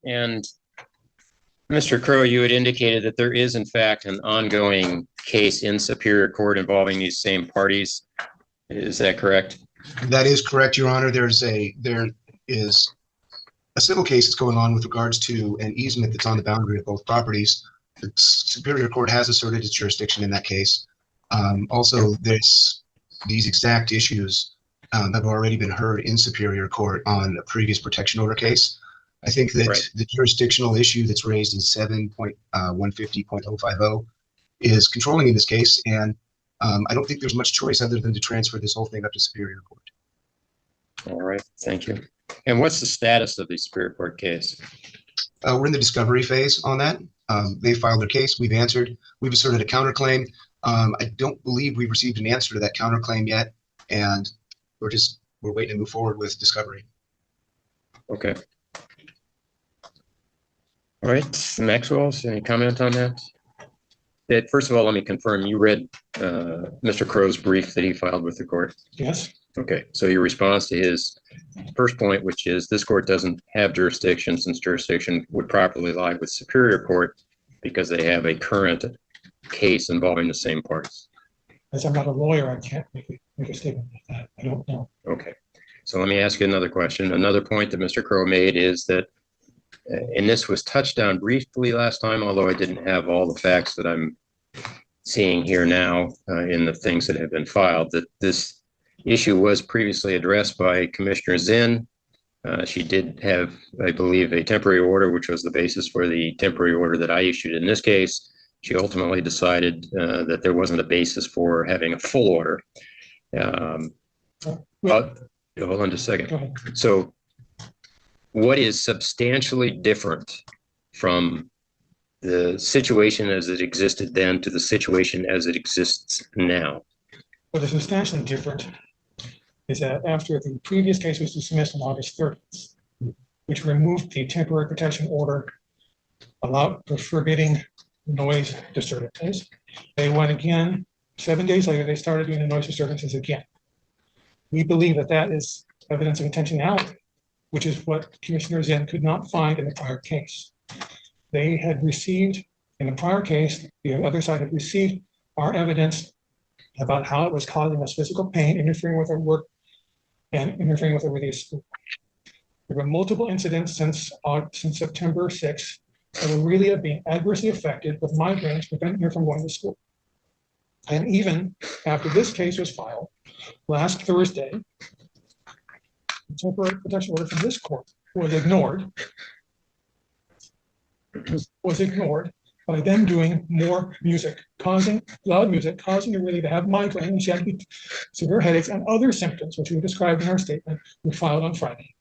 And Mr. Crow, you had indicated that there is in fact an ongoing case in Superior Court involving these same parties. Is that correct? That is correct, Your Honor. There is a civil case that's going on with regards to an easement that's on the boundary of both properties. The Superior Court has asserted its jurisdiction in that case. Also, these exact issues have already been heard in Superior Court on a previous protection order case. I think that the jurisdictional issue that's raised in 7.150.050 is controlling in this case, and I don't think there's much choice other than to transfer this whole thing up to Superior Court. All right, thank you. And what's the status of the Superior Court case? We're in the discovery phase on that. They filed their case. We've answered. We've asserted a counterclaim. I don't believe we've received an answer to that counterclaim yet, and we're waiting to move forward with discovery. Okay. All right, Maxwell, any comment on that? First of all, let me confirm, you read Mr. Crow's brief that he filed with the court? Yes. Okay, so your response to his first point, which is this court doesn't have jurisdiction, since jurisdiction would properly lie with Superior Court because they have a current case involving the same parties. As I'm not a lawyer, I can't make a statement like that. I don't know. Okay, so let me ask you another question. Another point that Mr. Crow made is that, and this was touched on briefly last time, although I didn't have all the facts that I'm seeing here now in the things that have been filed, that this issue was previously addressed by Commissioner Zinn. She did have, I believe, a temporary order, which was the basis for the temporary order that I issued in this case. She ultimately decided that there wasn't a basis for having a full order. Hold on just a second. So what is substantially different from the situation as it existed then to the situation as it exists now? What is substantially different is that after the previous case was dismissed on August 30th, which removed the temporary protection order forbidding noise disturbances, they went again. 7 days later, they started doing the noise disturbances again. We believe that that is evidence of intentionality, which is what Commissioner Zinn could not find in the prior case. They had received, in the prior case, the other side had received our evidence about how it was causing us physical pain, interfering with our work, and interfering with our release school. There were multiple incidents since September 6th that were really being adversely affected with migraines preventing her from going to school. And even after this case was filed last Thursday, the temporary protection order from this court was ignored by them doing more music, loud music, causing her really to have migraine. She had severe headaches and other symptoms, which we described in our statement we filed on Friday.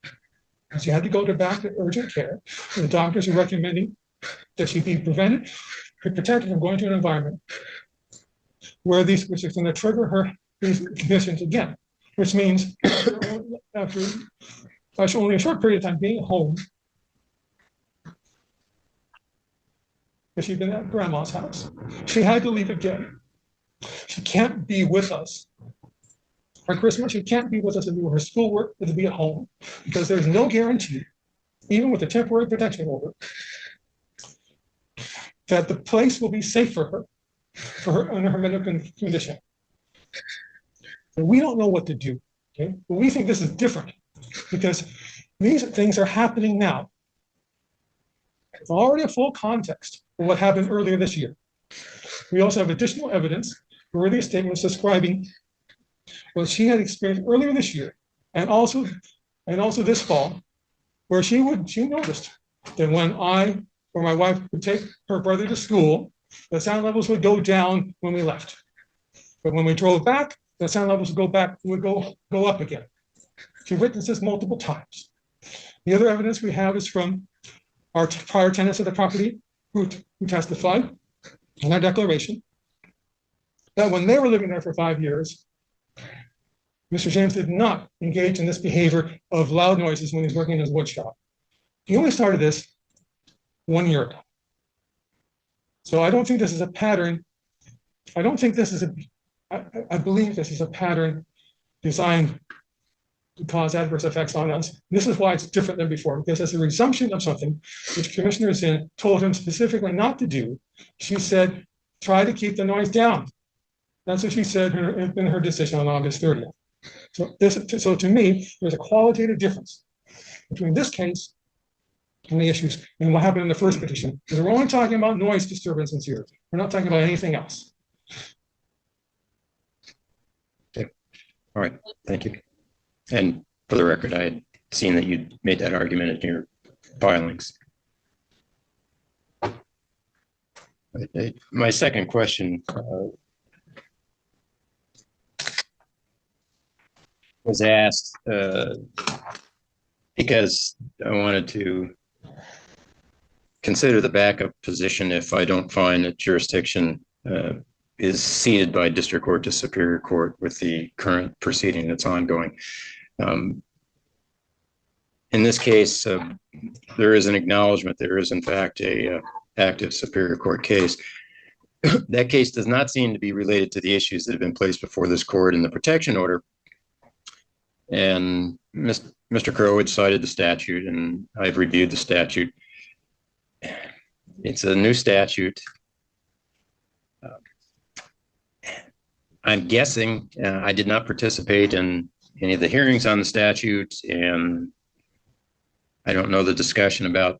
And she had to go back to urgent care. And the doctors are recommending that she be protected from going to an environment where which is going to trigger her these conditions again, which means after only a short period of time being home, if she'd been at grandma's house, she had to leave again. She can't be with us for Christmas. She can't be with us to do her schoolwork or to be at home because there's no guarantee, even with the temporary protection order, that the place will be safe for her under her medical condition. And we don't know what to do. Okay? But we think this is different because these things are happening now. It's already a full context of what happened earlier this year. We also have additional evidence, earlier statements describing what she had experienced earlier this year and also this fall, where she noticed that when I or my wife would take her brother to school, the sound levels would go down when we left. But when we drove back, the sound levels would go up again. She witnessed this multiple times. The other evidence we have is from our prior tenants of the property who testified in our declaration that when they were living there for 5 years, Mr. James did not engage in this behavior of loud noises when he's working in his wood shop. He only started this 1 year ago. So I don't think this is a pattern. I believe this is a pattern designed to cause adverse effects on us. This is why it's different than before, because as a resumption of something which Commissioner Zinn told him specifically not to do, she said, try to keep the noise down. That's what she said in her decision on August 30th. So to me, there's a qualitative difference between this case and the issues and what happened in the first petition. Because we're only talking about noise disturbances here. We're not talking about anything else. Okay. All right. Thank you. And for the record, I had seen that you made that argument in your filings. My second question was asked because I wanted to consider the backup position if I don't find that jurisdiction is ceded by district court to superior court with the current proceeding that's ongoing. In this case, there is an acknowledgement there is in fact a active superior court case. That case does not seem to be related to the issues that have been placed before this court in the protection order. And Mr. Crow had cited the statute, and I've reviewed the statute. It's a new statute. I'm guessing I did not participate in any of the hearings on the statute, and I don't know the discussion about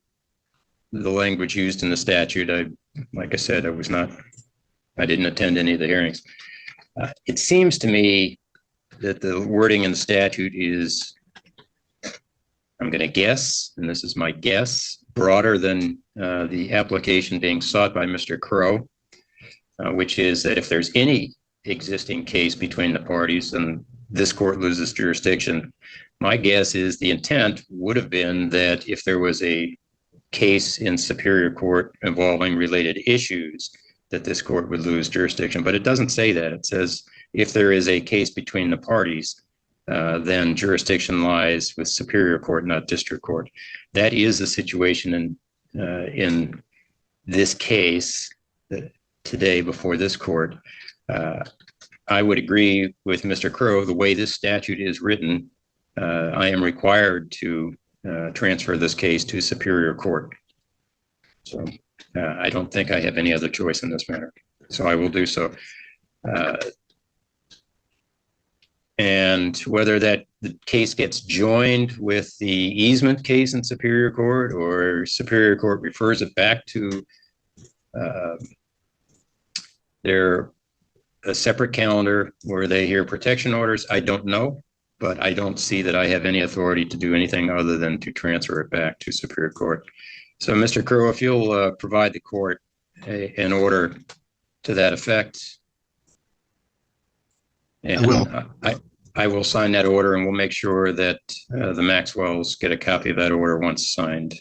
the language used in the statute. Like I said, I didn't attend any of the hearings. It seems to me that the wording in the statute is, I'm going to guess, and this is my guess, broader than the application being sought by Mr. Crow, which is that if there's any existing case between the parties and this court loses jurisdiction, my guess is the intent would have been that if there was a case in superior court involving related issues, that this court would lose jurisdiction. But it doesn't say that. It says if there is a case between the parties, then jurisdiction lies with superior court, not district court. That is the situation in this case today before this court. I would agree with Mr. Crow. The way this statute is written, I am required to transfer this case to superior court. So I don't think I have any other choice in this matter. So I will do so. And whether the case gets joined with the easement case in superior court or superior court refers it back to a separate calendar where they hear protection orders, I don't know, but I don't see that I have any authority to do anything other than to transfer it back to superior court. So Mr. Crow, if you'll provide the court an order to that effect. And I will. I will sign that order, and we'll make sure that the Maxwells get a copy of that order once signed.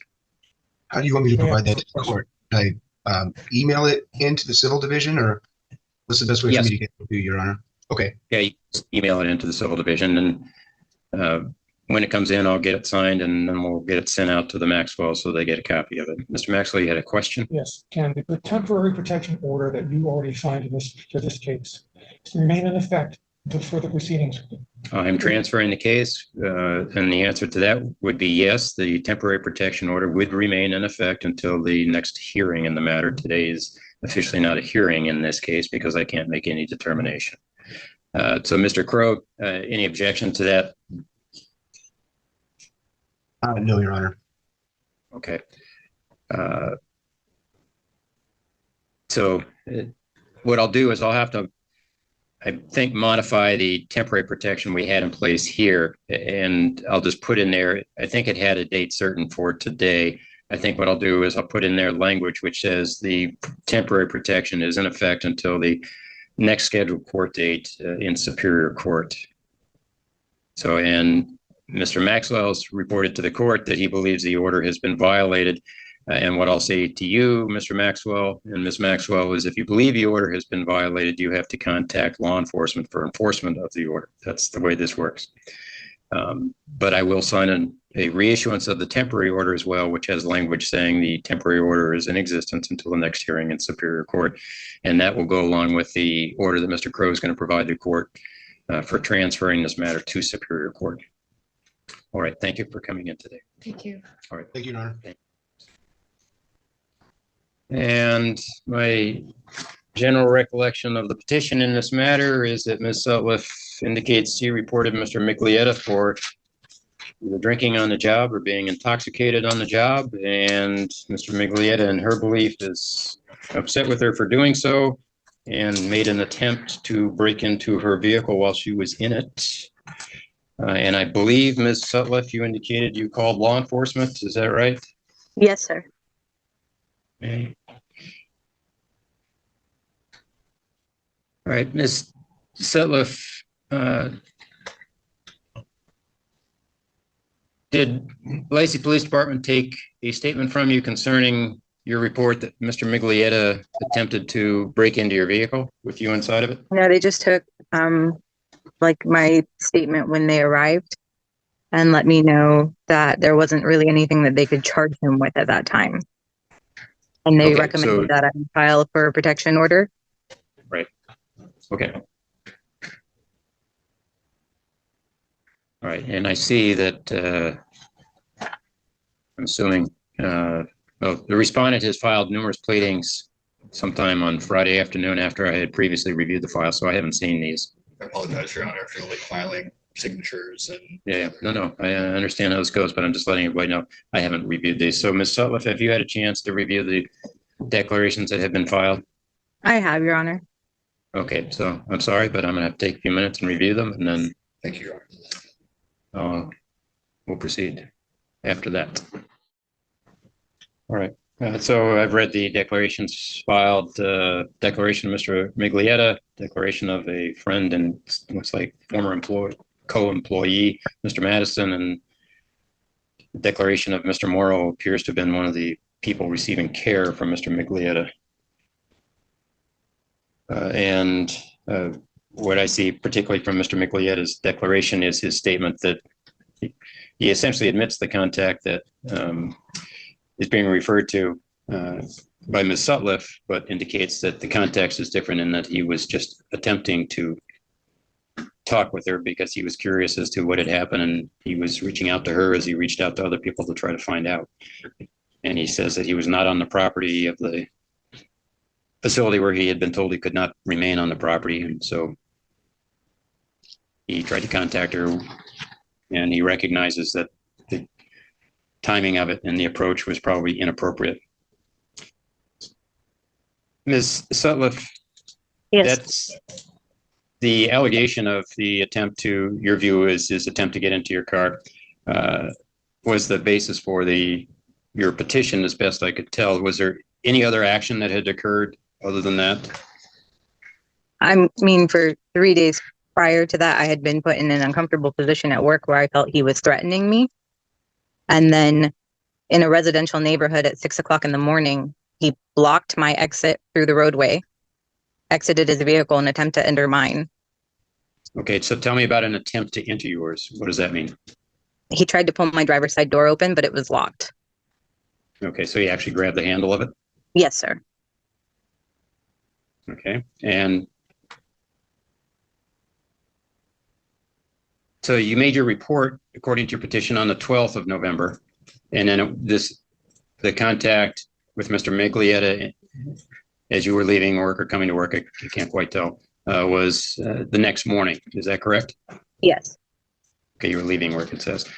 How do you want me to provide that to the court? Can I email it into the civil division, or what's the best way for me to get it to you, Your Honor? Okay. Yeah, you email it into the civil division, and when it comes in, I'll get it signed, and then we'll get it sent out to the Maxwell so they get a copy of it. Mr. Maxwell, you had a question? Yes. Can the temporary protection order that you already signed to this case remain in effect until further proceedings? I'm transferring the case, and the answer to that would be yes. The temporary protection order would remain in effect until the next hearing in the matter. Today is officially not a hearing in this case because I can't make any determination. So, Mr. Crow, any objection to that? No, Your Honor. Okay. So what I'll do is I'll have to, I think, modify the temporary protection we had in place here, and I'll just put in there, I think it had a date certain for today. I think what I'll do is I'll put in there language which says the temporary protection is in effect until the next scheduled court date in superior court. So, and Mr. Maxwell's reported to the court that he believes the order has been violated. And what I'll say to you, Mr. Maxwell and Ms. Maxwell, is if you believe the order has been violated, you have to contact law enforcement for enforcement of the order. That's the way this works. But I will sign a reissuance of the temporary order as well, which has language saying the temporary order is in existence until the next hearing in superior court. And that will go along with the order that Mr. Crow is going to provide the court for transferring this matter to superior court. All right. Thank you for coming in today. Thank you. All right. Thank you, Your Honor. And my general recollection of the petition in this matter is that Ms. Sutliff indicates she reported Mr. Miglietta for either drinking on the job or being intoxicated on the job. And Mr. Miglietta, in her belief, is upset with her for doing so and made an attempt to break into her vehicle while she was in it. And I believe, Ms. Sutliff, you indicated you called law enforcement. Is that right? Yes, sir. Okay. All right, Ms. Sutliff, did Lacey Police Department take a statement from you concerning your report that Mr. Miglietta attempted to break into your vehicle with you inside of it? No, they just took like my statement when they arrived and let me know that there wasn't really anything that they could charge him with at that time. And they Okay, recommended that I file for a protection order. Right. Okay. All right, and I see that I'm assuming well, the respondent has filed numerous pleadings sometime on Friday afternoon after I had previously reviewed the file, so I haven't seen these. I apologize, Your Honor, for late filing signatures and. Yeah, no, I understand how this goes, but I'm just letting everybody know I haven't reviewed these. So Ms. Sutliff, have you had a chance to review the declarations that have been filed? I have, Your Honor. Okay, so I'm sorry, but I'm gonna have to take a few minutes and review them, and then Thank you, Your Honor. we'll proceed after that. All right, so I've read the declarations filed, declaration of Mr. Miglietta, declaration of a friend and looks like former co-employee, Mr. Madison, and the declaration of Mr. Morrow appears to have been one of the people receiving care from Mr. Miglietta. And what I see particularly from Mr. Miglietta's declaration is his statement that he essentially admits the contact that is being referred to by Ms. Sutliff, but indicates that the context is different in that he was just attempting to talk with her because he was curious as to what had happened, and he was reaching out to her as he reached out to other people to try to find out. And he says that he was not on the property of the facility where he had been told he could not remain on the property, and so he tried to contact her, and he recognizes that the timing of it and the approach was probably inappropriate. Ms. Sutliff, Yes. that's the allegation of the attempt to, your view is his attempt to get into your car, was the basis for your petition, as best I could tell. Was there any other action that had occurred other than that? I mean, for 3 days prior to that, I had been put in an uncomfortable position at work where I felt he was threatening me. And then in a residential neighborhood at 6 o'clock in the morning, he blocked my exit through the roadway, exited his vehicle and attempted to enter mine. Okay, so tell me about an attempt to enter yours. What does that mean? He tried to pull my driver's side door open, but it was locked. Okay, so he actually grabbed the handle of it? Yes, sir. Okay, and so you made your report according to your petition on the 12th of November, and then the contact with Mr. Miglietta as you were leaving work or coming to work, I can't quite tell, was the next morning. Is that correct? Yes. Okay, you were leaving work, it says.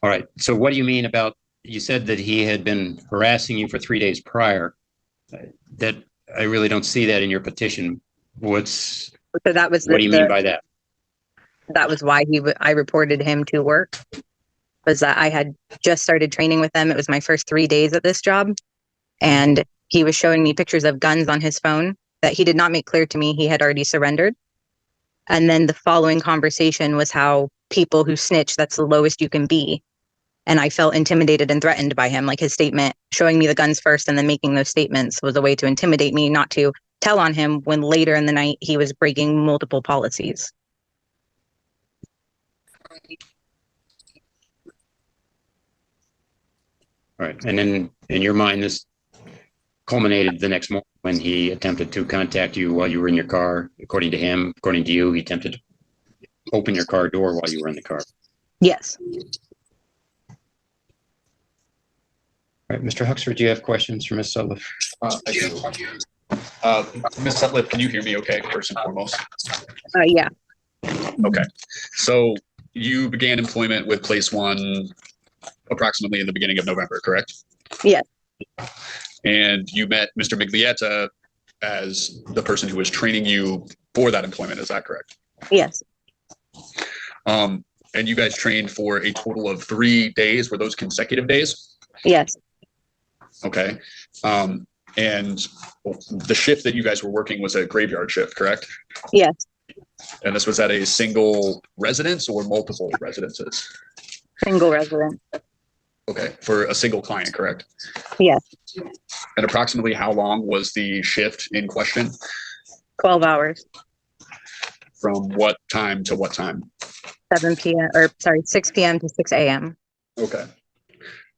All right, so what do you mean about, you said that he had been harassing you for 3 days prior. That I really don't see that in your petition. So that was What do you mean by that? That was why I reported him to work, was that I had just started training with them. It was my first 3 days at this job. And he was showing me pictures of guns on his phone that he did not make clear to me he had already surrendered. And then the following conversation was how people who snitch, that's the lowest you can be. And I felt intimidated and threatened by him. Like his statement, showing me the guns first and then making those statements, was a way to intimidate me, not to tell on him when later in the night he was breaking multiple policies. All right, and then in your mind, this culminated the next morning when he attempted to contact you while you were in your car. According to him, according to you, he attempted to open your car door while you were in the car. Yes. All right, Mr. Huxford, do you have questions for Ms. Sutliff? I do. Ms. Sutliff, can you hear me okay, first and foremost? Yeah. Okay. So you began employment with Place One approximately in the beginning of November, correct? Yes. And you met Mr. Miglietta as the person who was training you for that employment. Is that correct? Yes. And you guys trained for a total of 3 days. Were those consecutive days? Yes. Okay. And the shift that you guys were working was a graveyard shift, correct? Yes. And this was at a single residence or multiple residences? Single resident. Okay, for a single client, correct? Yes. And approximately how long was the shift in question? 12 hours. From what time to what time? 6 p.m. to 6 a.m. Okay.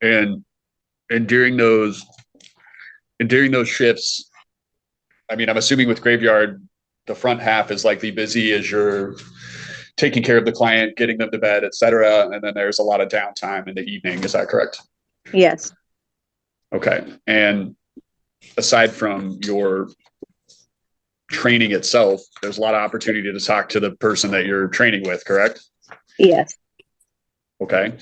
And during those shifts, I mean, I'm assuming with graveyard, the front half is likely busy as you're taking care of the client, getting them to bed, et cetera. And then there's a lot of downtime in the evening. Is that correct? Yes. Okay. And aside from your training itself, there's a lot of opportunity to talk to the person that you're training with, correct? Yes. Okay.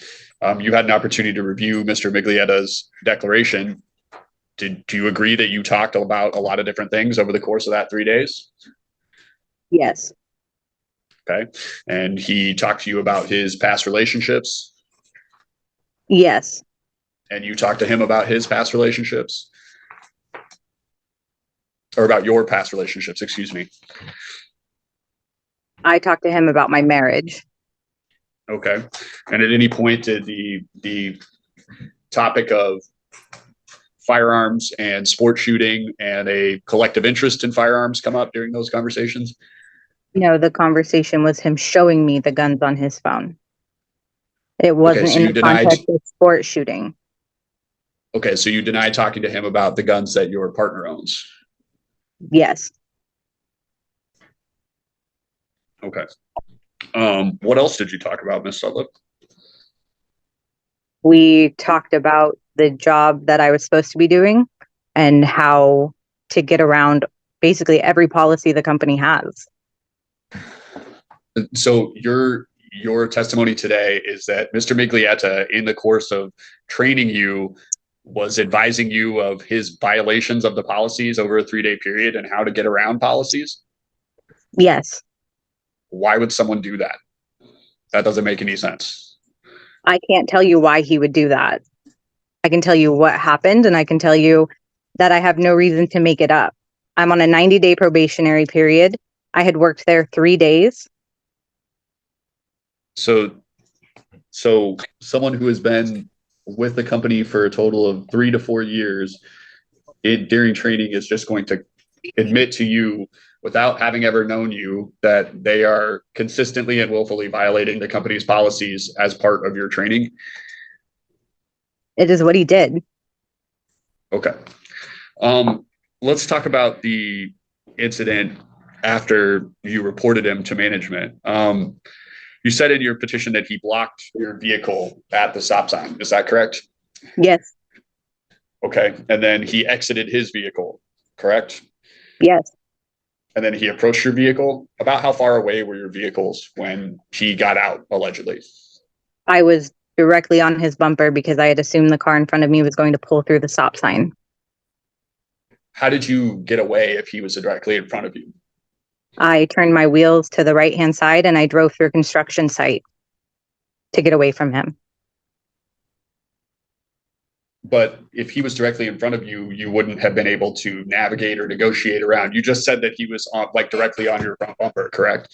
You had an opportunity to review Mr. Miglietta's declaration. Do you agree that you talked about a lot of different things over the course of that 3 days? Yes. Okay. And he talked to you about his past relationships? Yes. And you talked to him about his past relationships? Or about your past relationships, excuse me. I talked to him about my marriage. Okay. And at any point did the topic of firearms and sport shooting and a collective interest in firearms come up during those conversations? No, the conversation was him showing me the guns on his phone. It wasn't so in you the denied- context of sport shooting. Okay, so you denied talking to him about the guns that your partner owns? Yes. Okay. What else did you talk about, Ms. Sutliff? We talked about the job that I was supposed to be doing and how to get around basically every policy the company has. So your testimony today is that Mr. Miglietta, in the course of training you, was advising you of his violations of the policies over a 3-day period and how to get around policies? Yes. Why would someone do that? That doesn't make any sense. I can't tell you why he would do that. I can tell you what happened, and I can tell you that I have no reason to make it up. I'm on a 90-day probationary period. I had worked there 3 days. So someone who has been with the company for a total of 3 to 4 years during training is just going to admit to you, without having ever known you, that they are consistently and willfully violating the company's policies as part of your training? It is what he did. Okay. Let's talk about the incident after you reported him to management. You said in your petition that he blocked your vehicle at the stop sign. Is that correct? Yes. Okay. And then he exited his vehicle, correct? Yes. And then he approached your vehicle. About how far away were your vehicles when he got out, allegedly? I was directly on his bumper because I had assumed the car in front of me was going to pull through the stop sign. How did you get away if he was directly in front of you? I turned my wheels to the right-hand side and I drove through a construction site to get away from him. But if he was directly in front of you, you wouldn't have been able to navigate or negotiate around. You just said that he was on, directly on your front bumper, correct?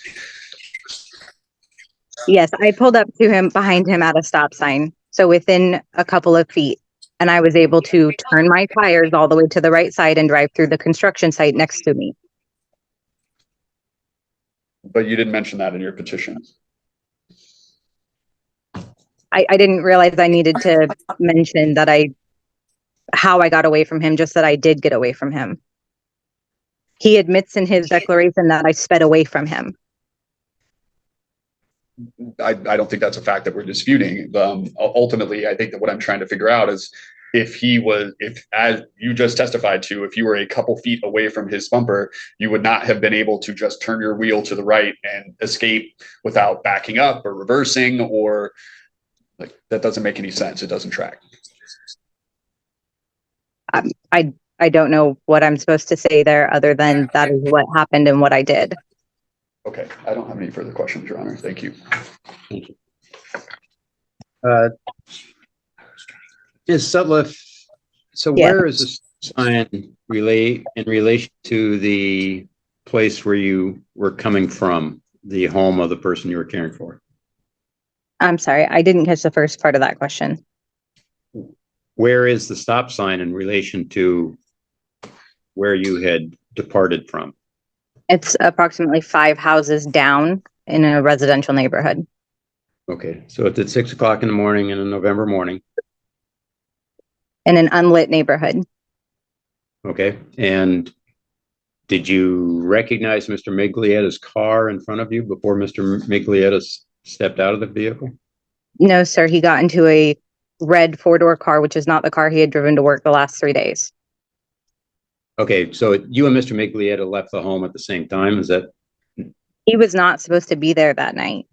Yes, I pulled up to him behind him at a stop sign, so within a couple of feet, and I was able to turn my tires all the way to the right side and drive through the construction site next to me. But you didn't mention that in your petition. I didn't realize I needed to mention that how I got away from him, just that I did get away from him. He admits in his declaration that I sped away from him. I don't think that's a fact that we're disputing. Ultimately, I think that what I'm trying to figure out is if as you just testified to, if you were a couple feet away from his bumper, you would not have been able to just turn your wheel to the right and escape without backing up or reversing, or like that doesn't make any sense. It doesn't track. I don't know what I'm supposed to say there other than that is what happened and what I did. Okay, I don't have any further questions, Your Honor. Thank you. Thank you. Ms. Sutliff, so Yeah. where is this sign in relation to the place where you were coming from, the home of the person you were caring for? I'm sorry, I didn't catch the first part of that question. Where is the stop sign in relation to where you had departed from? It's approximately 5 houses down in a residential neighborhood. Okay, so it's at 6 o'clock in the morning in a November morning. In an unlit neighborhood. Okay, and did you recognize Mr. Miglietta's car in front of you before Mr. Miglietta stepped out of the vehicle? No, sir. He got into a red 4-door car, which is not the car he had driven to work the last 3 days. Okay, so you and Mr. Miglietta left the home at the same time, is that? He was not supposed to be there that night.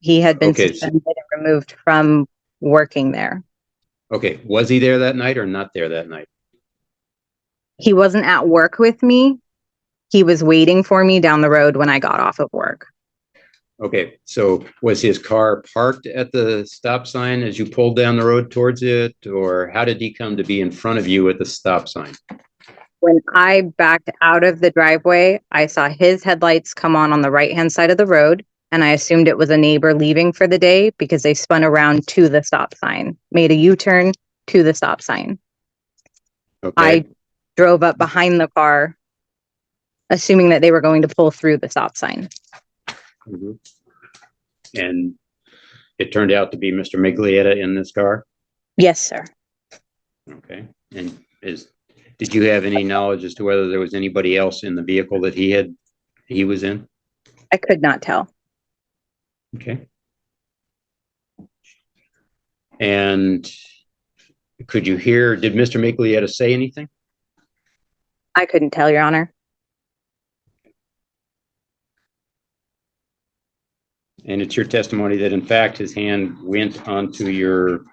He had been suspended and removed from working there. Okay, was he there that night or not there that night? He wasn't at work with me. He was waiting for me down the road when I got off of work. Okay, so was his car parked at the stop sign as you pulled down the road towards it, or how did he come to be in front of you at the stop sign? When I backed out of the driveway, I saw his headlights come on the right-hand side of the road, and I assumed it was a neighbor leaving for the day because they spun around to the stop sign, made a U-turn to the stop sign. Okay. I drove up behind the car, assuming that they were going to pull through the stop sign. Mm-hmm. And it turned out to be Mr. Miglietta in this car? Yes, sir. Okay. And did you have any knowledge as to whether there was anybody else in the vehicle that he was in? I could not tell. Okay. And did Mr. Miglietta say anything? I couldn't tell, Your Honor. And it's your testimony that in fact his hand went onto your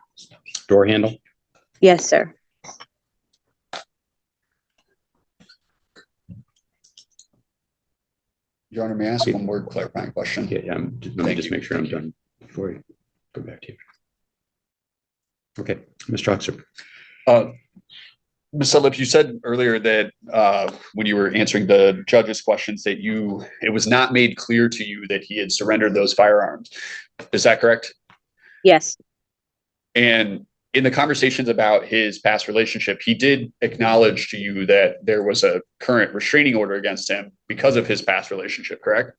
door handle? Yes, sir. Your Honor, may I ask one more clarifying question? Yeah, let me just make sure I'm done before you go back to you. Okay, Mr. Oxer. Ms. Sutliff, you said earlier that when you were answering the judge's questions that it was not made clear to you that he had surrendered those firearms. Is that correct? Yes. And in the conversations about his past relationship, he did acknowledge to you that there was a current restraining order against him because of his past relationship, correct?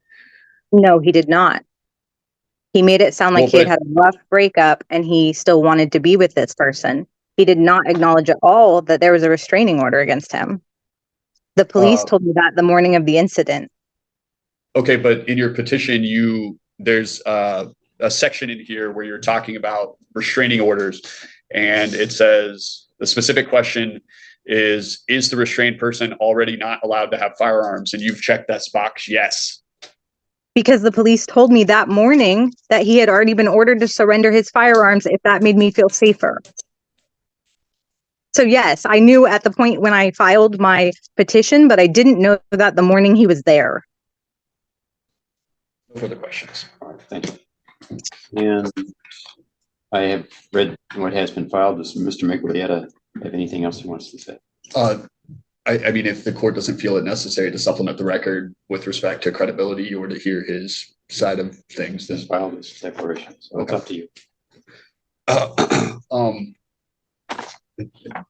No, he did not. He made it sound like he had had a rough breakup and he still wanted to be with this person. He did not acknowledge at all that there was a restraining order against him. The police told me that the morning of the incident. Okay, but in your petition, there's a section in here where you're talking about restraining orders, and it says the specific question is the restrained person already not allowed to have firearms? And you've checked that box, yes. Because the police told me that morning that he had already been ordered to surrender his firearms if that made me feel safer. So yes, I knew at the point when I filed my petition, but I didn't know that the morning he was there. No further questions. All right, thank you. And I have read what has been filed. Does Mr. Miglietta have anything else he wants to say? I mean, if the court doesn't feel it necessary to supplement the record with respect to credibility or to hear his side of things, then file this declaration. So okay. It's up to you.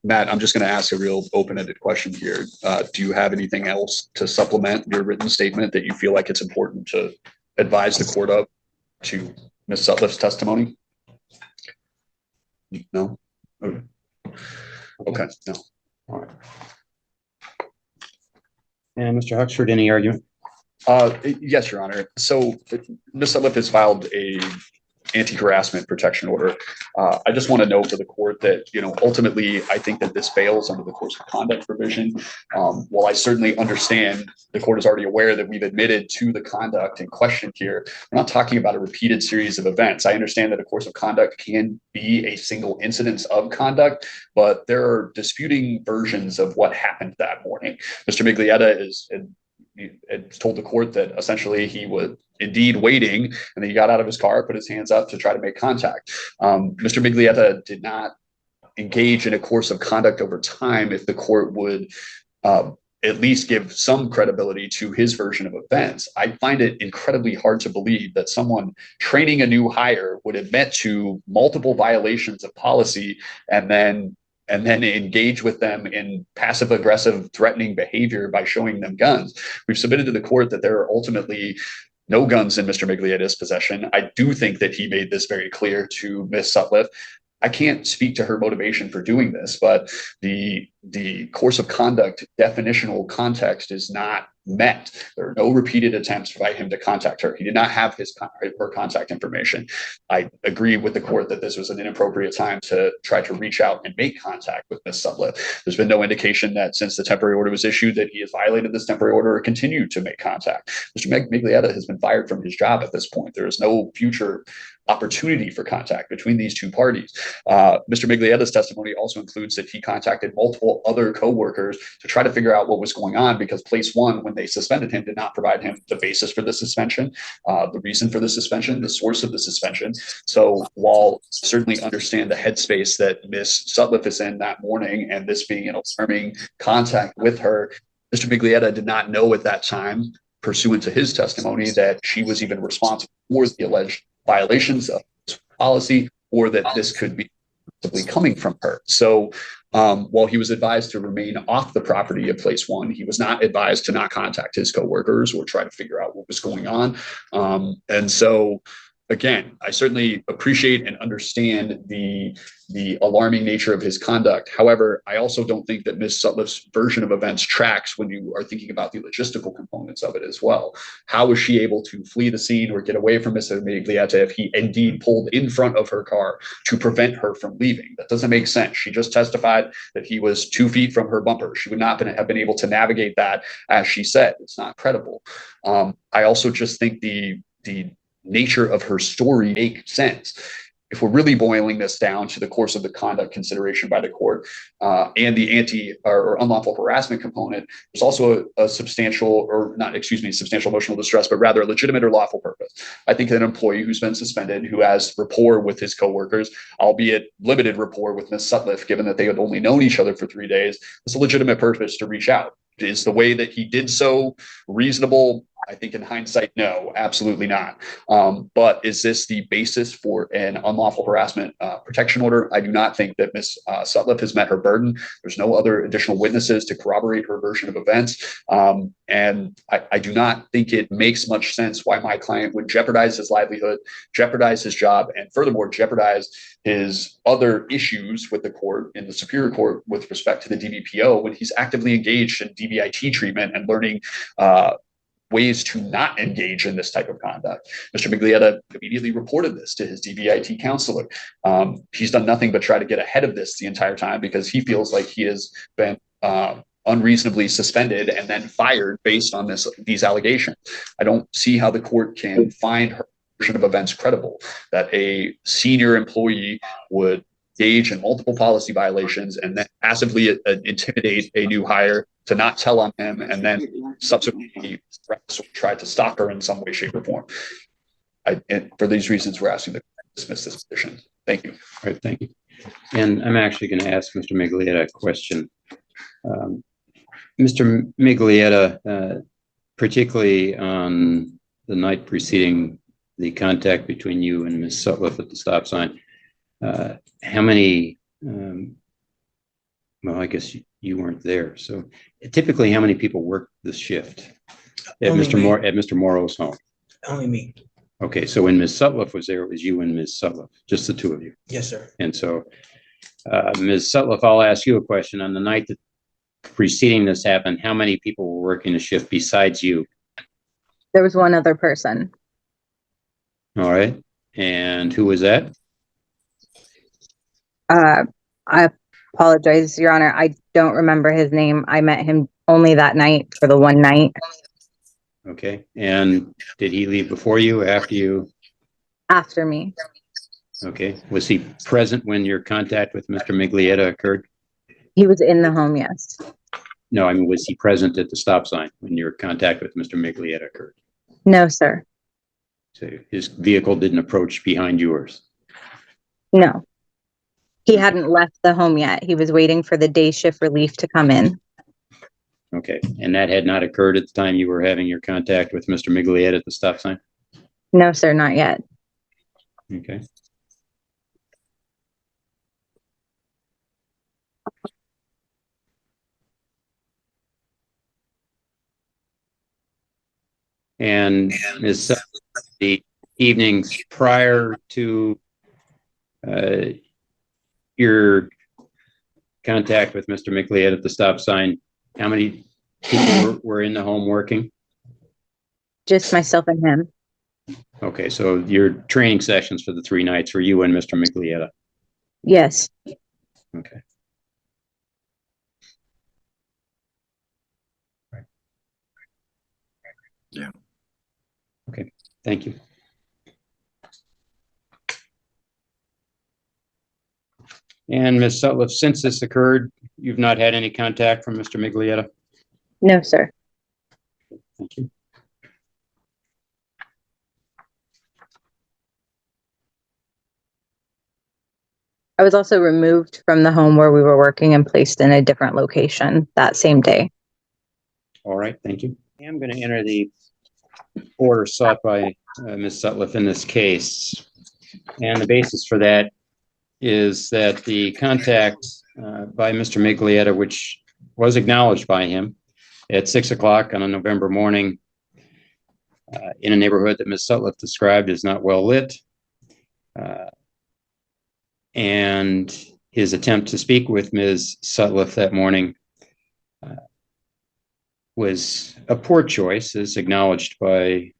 Matt, I'm just going to ask a real open-ended question here. Do you have anything else to supplement your written statement that you feel like it's important to advise the court of to Ms. Sutliff's testimony? No? Okay. No. All right. And Mr. Huxford, any argument? Yes, Your Honor. So Ms. Sutliff has filed a anti-harassment protection order. I just want to note for the court that, ultimately, I think that this fails under the course of conduct provision. While I certainly understand the court is already aware that we've admitted to the conduct in question here, we're not talking about a repeated series of events. I understand that a course of conduct can be a single incidence of conduct, but there are disputing versions of what happened that morning. Mr. Miglietta had told the court that essentially he was indeed waiting, and then he got out of his car, put his hands up to try to make contact. Mr. Miglietta did not engage in a course of conduct over time if the court would at least give some credibility to his version of events. I find it incredibly hard to believe that someone training a new hire would admit to multiple violations of policy and then engage with them in passive aggressive threatening behavior by showing them guns. We've submitted to the court that there are ultimately no guns in Mr. Miglietta's possession. I do think that he made this very clear to Ms. Sutliff. I can't speak to her motivation for doing this, but the course of conduct definitional context is not met. There are no repeated attempts by him to contact her. He did not have her contact information. I agree with the court that this was an inappropriate time to try to reach out and make contact with Ms. Sutliff. There's been no indication that since the temporary order was issued that he has violated this temporary order or continued to make contact. Mr. Miglietta has been fired from his job at this point. There is no future opportunity for contact between these two parties. Mr. Miglietta's testimony also includes that he contacted multiple other coworkers to try to figure out what was going on because Place One, when they suspended him, did not provide him the basis for the suspension, the reason for the suspension, the source of the suspension. So while I certainly understand the headspace that Ms. Sutliff is in that morning and this being an alarming contact with her, Mr. Miglietta did not know at that time, pursuant to his testimony, that she was even responsible for the alleged violations of policy or that this could be coming from her. So while he was advised to remain off the property of Place One, he was not advised to not contact his coworkers or try to figure out what was going on. And so, again, I certainly appreciate and understand the alarming nature of his conduct. However, I also don't think that Ms. Sutliff's version of events tracks when you are thinking about the logistical components of it as well. How was she able to flee the scene or get away from Mr. Miglietta if he indeed pulled in front of her car to prevent her from leaving? That doesn't make sense. She just testified that he was 2 feet from her bumper. She would not have been able to navigate that, as she said. It's not credible. I also just think the nature of her story makes sense. If we're really boiling this down to the course of the conduct consideration by the court and the unlawful harassment component, there's also a substantial emotional distress, but rather a legitimate or lawful purpose. I think an employee who's been suspended, who has rapport with his coworkers, albeit limited rapport with Ms. Sutliff, given that they had only known each other for 3 days, it's a legitimate purpose to reach out. Is the way that he did so reasonable? I think in hindsight, no, absolutely not. But is this the basis for an unlawful harassment protection order? I do not think that Ms. Sutliff has met her burden. There's no other additional witnesses to corroborate her version of events. And I do not think it makes much sense why my client would jeopardize his livelihood, jeopardize his job, and furthermore, jeopardize his other issues with the court in the Superior Court with respect to the DBPO when he's actively engaged in DBIT treatment and learning ways to not engage in this type of conduct. Mr. Miglietta immediately reported this to his DBIT counselor. He's done nothing but try to get ahead of this the entire time because he feels like he has been unreasonably suspended and then fired based on these allegations. I don't see how the court can find her version of events credible, that a senior employee would engage in multiple policy violations and then passively intimidate a new hire to not tell on him and then subsequently try to stalk her in some way, shape, or form. And for these reasons, we're asking the court to dismiss this petition. Thank you. All right, thank you. And I'm actually going to ask Mr. Miglietta a question. Mr. Miglietta, particularly on the night preceding the contact between you and Ms. Sutliff at the stop sign, how many, well, I guess you weren't there. So typically how many people work this shift at Mr. Morrow's home? Only me. Okay, so when Ms. Sutliff was there, it was you and Ms. Sutliff, just the two of you. Yes, sir. And so, Ms. Sutliff, I'll ask you a question. On the night that preceding this happened, how many people were working the shift besides you? There was one other person. All right. And who was that? I apologize, Your Honor. I don't remember his name. I met him only that night for the one night. Okay. And did he leave before you, after you? After me. Okay. Was he present when your contact with Mr. Miglietta occurred? He was in the home, yes. No, I mean, was he present at the stop sign when your contact with Mr. Miglietta occurred? No, sir. So his vehicle didn't approach behind yours? No. He hadn't left the home yet. He was waiting for the day shift relief to come in. Okay. And that had not occurred at the time you were having your contact with Mr. Miglietta at the stop sign? No, sir, not yet. Okay. And Ms. the evenings prior to your contact with Mr. Miglietta at the stop sign, how many people were in the home working? Just myself and him. Okay, so your training sessions for the 3 nights were you and Mr. Miglietta? Yes. Okay. Yeah. Okay, thank you. And Ms. Sutliff, since this occurred, you've not had any contact from Mr. Miglietta? No, sir. Thank you. I was also removed from the home where we were working and placed in a different location that same day. All right, thank you. I'm going to enter the order sought by Ms. Sutliff in this case. And the basis for that is that the contact by Mr. Miglietta, which was acknowledged by him at 6 o'clock on a November morning in a neighborhood that Ms. Sutliff described as not well lit, and his attempt to speak with Ms. Sutliff that morning was a poor choice, as acknowledged by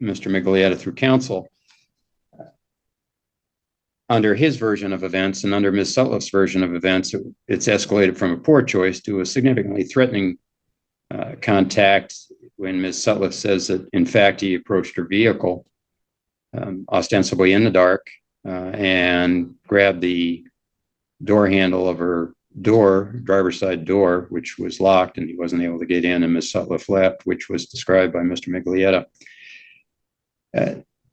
Mr. Miglietta through counsel. Under his version of events and under Ms. Sutliff's version of events, it's escalated from a poor choice to a significantly threatening contact when Ms. Sutliff says that, in fact, he approached her vehicle, ostensibly in the dark, and grabbed the door handle of her driver's side door, which was locked, and he wasn't able to get in, and Ms. Sutliff left, which was described by Mr. Miglietta.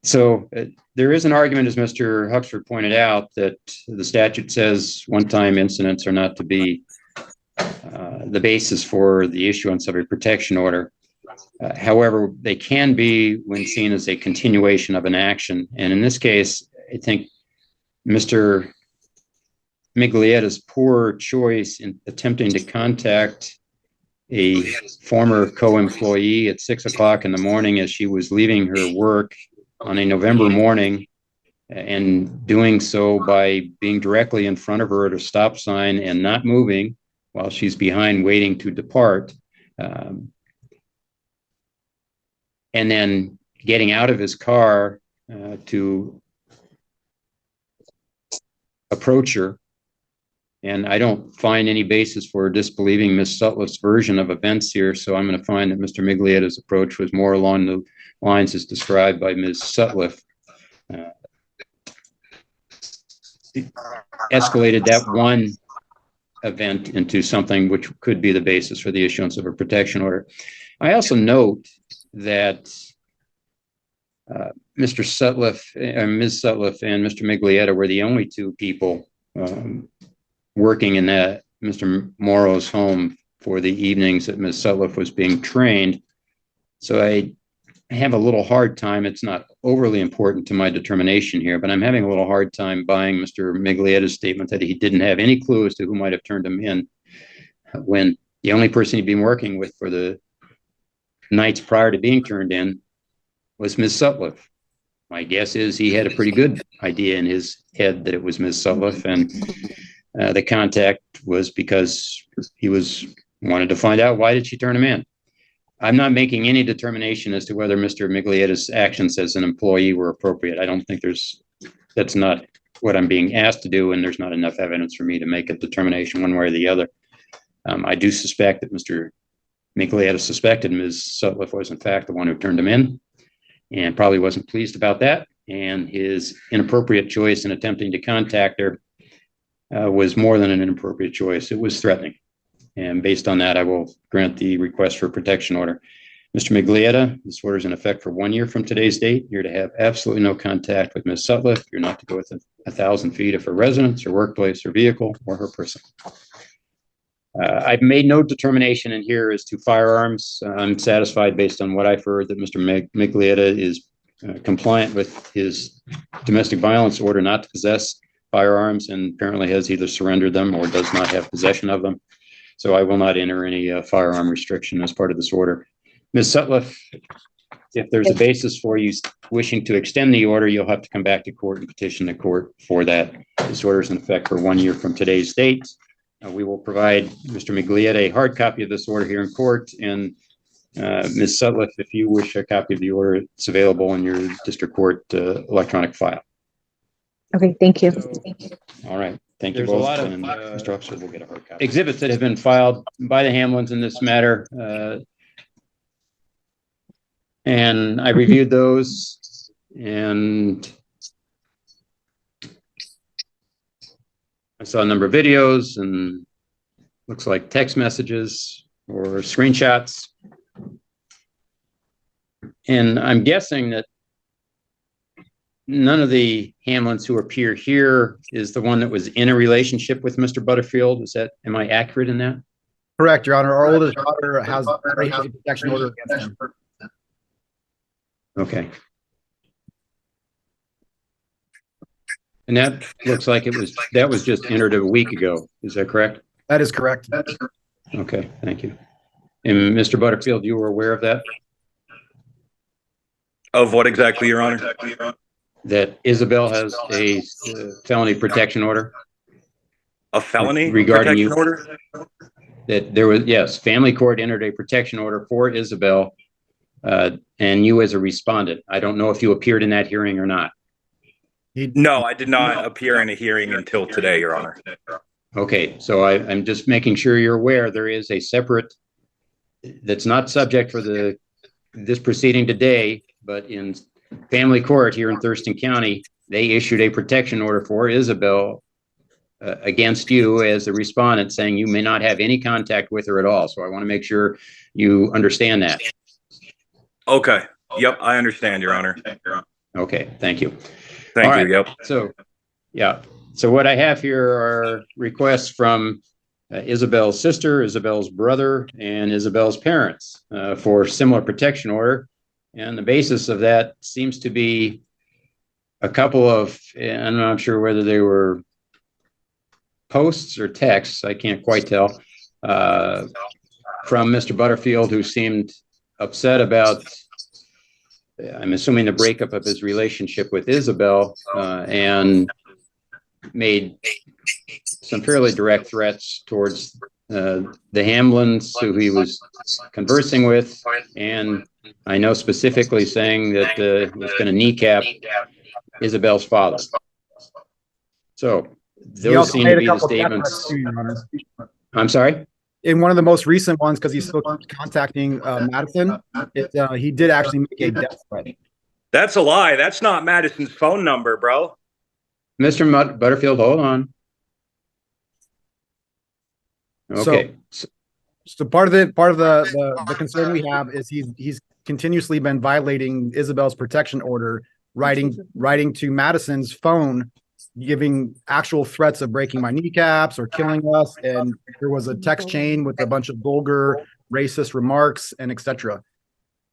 So there is an argument, as Mr. Huxford pointed out, that the statute says one-time incidents are not to be the basis for the issuance of a protection order. However, they can be when seen as a continuation of an action. And in this case, I think Mr. Miglietta's poor choice in attempting to contact a former co-employee at 6 o'clock in the morning as she was leaving her work on a November morning, and doing so by being directly in front of her at a stop sign and not moving while she's behind waiting to depart, and then getting out of his car to approach her. And I don't find any basis for disbelieving Ms. Sutliff's version of events here, so I'm going to find that Mr. Miglietta's approach was more along the lines as described by Ms. Sutliff. Escalated that one event into something which could be the basis for the issuance of a protection order. I also note that Mr. Sutliff, Ms. Sutliff and Mr. Miglietta were the only two people working in that Mr. Morrow's home for the evenings that Ms. Sutliff was being trained. So I have a little hard time. It's not overly important to my determination here, but I'm having a little hard time buying Mr. Miglietta's statement that he didn't have any clue as to who might have turned him in, when the only person he'd been working with for the nights prior to being turned in was Ms. Sutliff. My guess is he had a pretty good idea in his head that it was Ms. Sutliff, and the contact was because he wanted to find out why did she turn him in. I'm not making any determination as to whether Mr. Miglietta's actions as an employee were appropriate. I don't think that's not what I'm being asked to do, and there's not enough evidence for me to make a determination one way or the other. I do suspect that Mr. Miglietta suspected Ms. Sutliff was in fact the one who turned him in, and probably wasn't pleased about that. And his inappropriate choice in attempting to contact her was more than an inappropriate choice. It was threatening. And based on that, I will grant the request for protection order. Mr. Miglietta, this order is in effect for 1 year from today's date. You're to have absolutely no contact with Ms. Sutliff. You're not to go within 1,000 feet of her residence or workplace or vehicle or her person. I've made no determination in here as to firearms. I'm satisfied based on what I've heard that Mr. Miglietta is compliant with his domestic violence order not to possess firearms, and apparently has either surrendered them or does not have possession of them. So I will not enter any firearm restriction as part of this order. Ms. Sutliff, if there's a basis for you wishing to extend the order, you'll have to come back to court and petition the court for that. This order is in effect for 1 year from today's date. We will provide Mr. Miglietta a hard copy of this order here in court, and Ms. Sutliff, if you wish a copy of the order, it's available in your district court electronic file. Okay, thank you. All right. Thank you There's both. a lot of, and Mr. Officer will get a hard copy. Exhibits that have been filed by the Hamlins in this matter. And I reviewed those, and I saw a number of videos and looks like text messages or screenshots. And I'm guessing that none of the Hamlins who appear here is the one that was in a relationship with Mr. Butterfield. Am I accurate in that? Correct, Your Honor. Our oldest daughter has a protection order against him. Okay. And that looks like that was just entered a week ago. Is that correct? That is correct. Okay, thank you. And Mr. Butterfield, you were aware of that? Of what exactly, Your Honor? That Isabel has a felony protection order? A felony regarding protection you? order? That there was, yes, family court entered a protection order for Isabel, and you as a respondent. I don't know if you appeared in that hearing or not. No, I did not appear in a hearing until today, Your Honor. Okay, so I'm just making sure you're aware there is a separate, that's not subject for this proceeding today, but in family court here in Thurston County, they issued a protection order for Isabel against you as a respondent, saying you may not have any contact with her at all. So I want to make sure you understand that. Okay. Yep, I understand, Your Honor. Okay, thank you. Thank All you. right. Yep. So, yeah. So what I have here are requests from Isabel's sister, Isabel's brother, and Isabel's parents for similar protection order. And the basis of that seems to be a couple of, and I'm not sure whether they were posts or texts, I can't quite tell, from Mr. Butterfield, who seemed upset about, I'm assuming, the breakup of his relationship with Isabel, and made some fairly direct threats towards the Hamlins, who he was conversing with, and I know specifically saying that he was going to kneecap Isabel's father. So those seem to be the statements. I'm sorry? In one of the most recent ones, because he's still contacting Madison, he did actually make a death threat. That's a lie. That's not Madison's phone number, bro. Mr. Butterfield, hold on. Okay. So part of the concern we have is he's continuously been violating Isabel's protection order, writing to Madison's phone, giving actual threats of breaking my kneecaps or killing us. And there was a text chain with a bunch of vulgar, racist remarks and etc.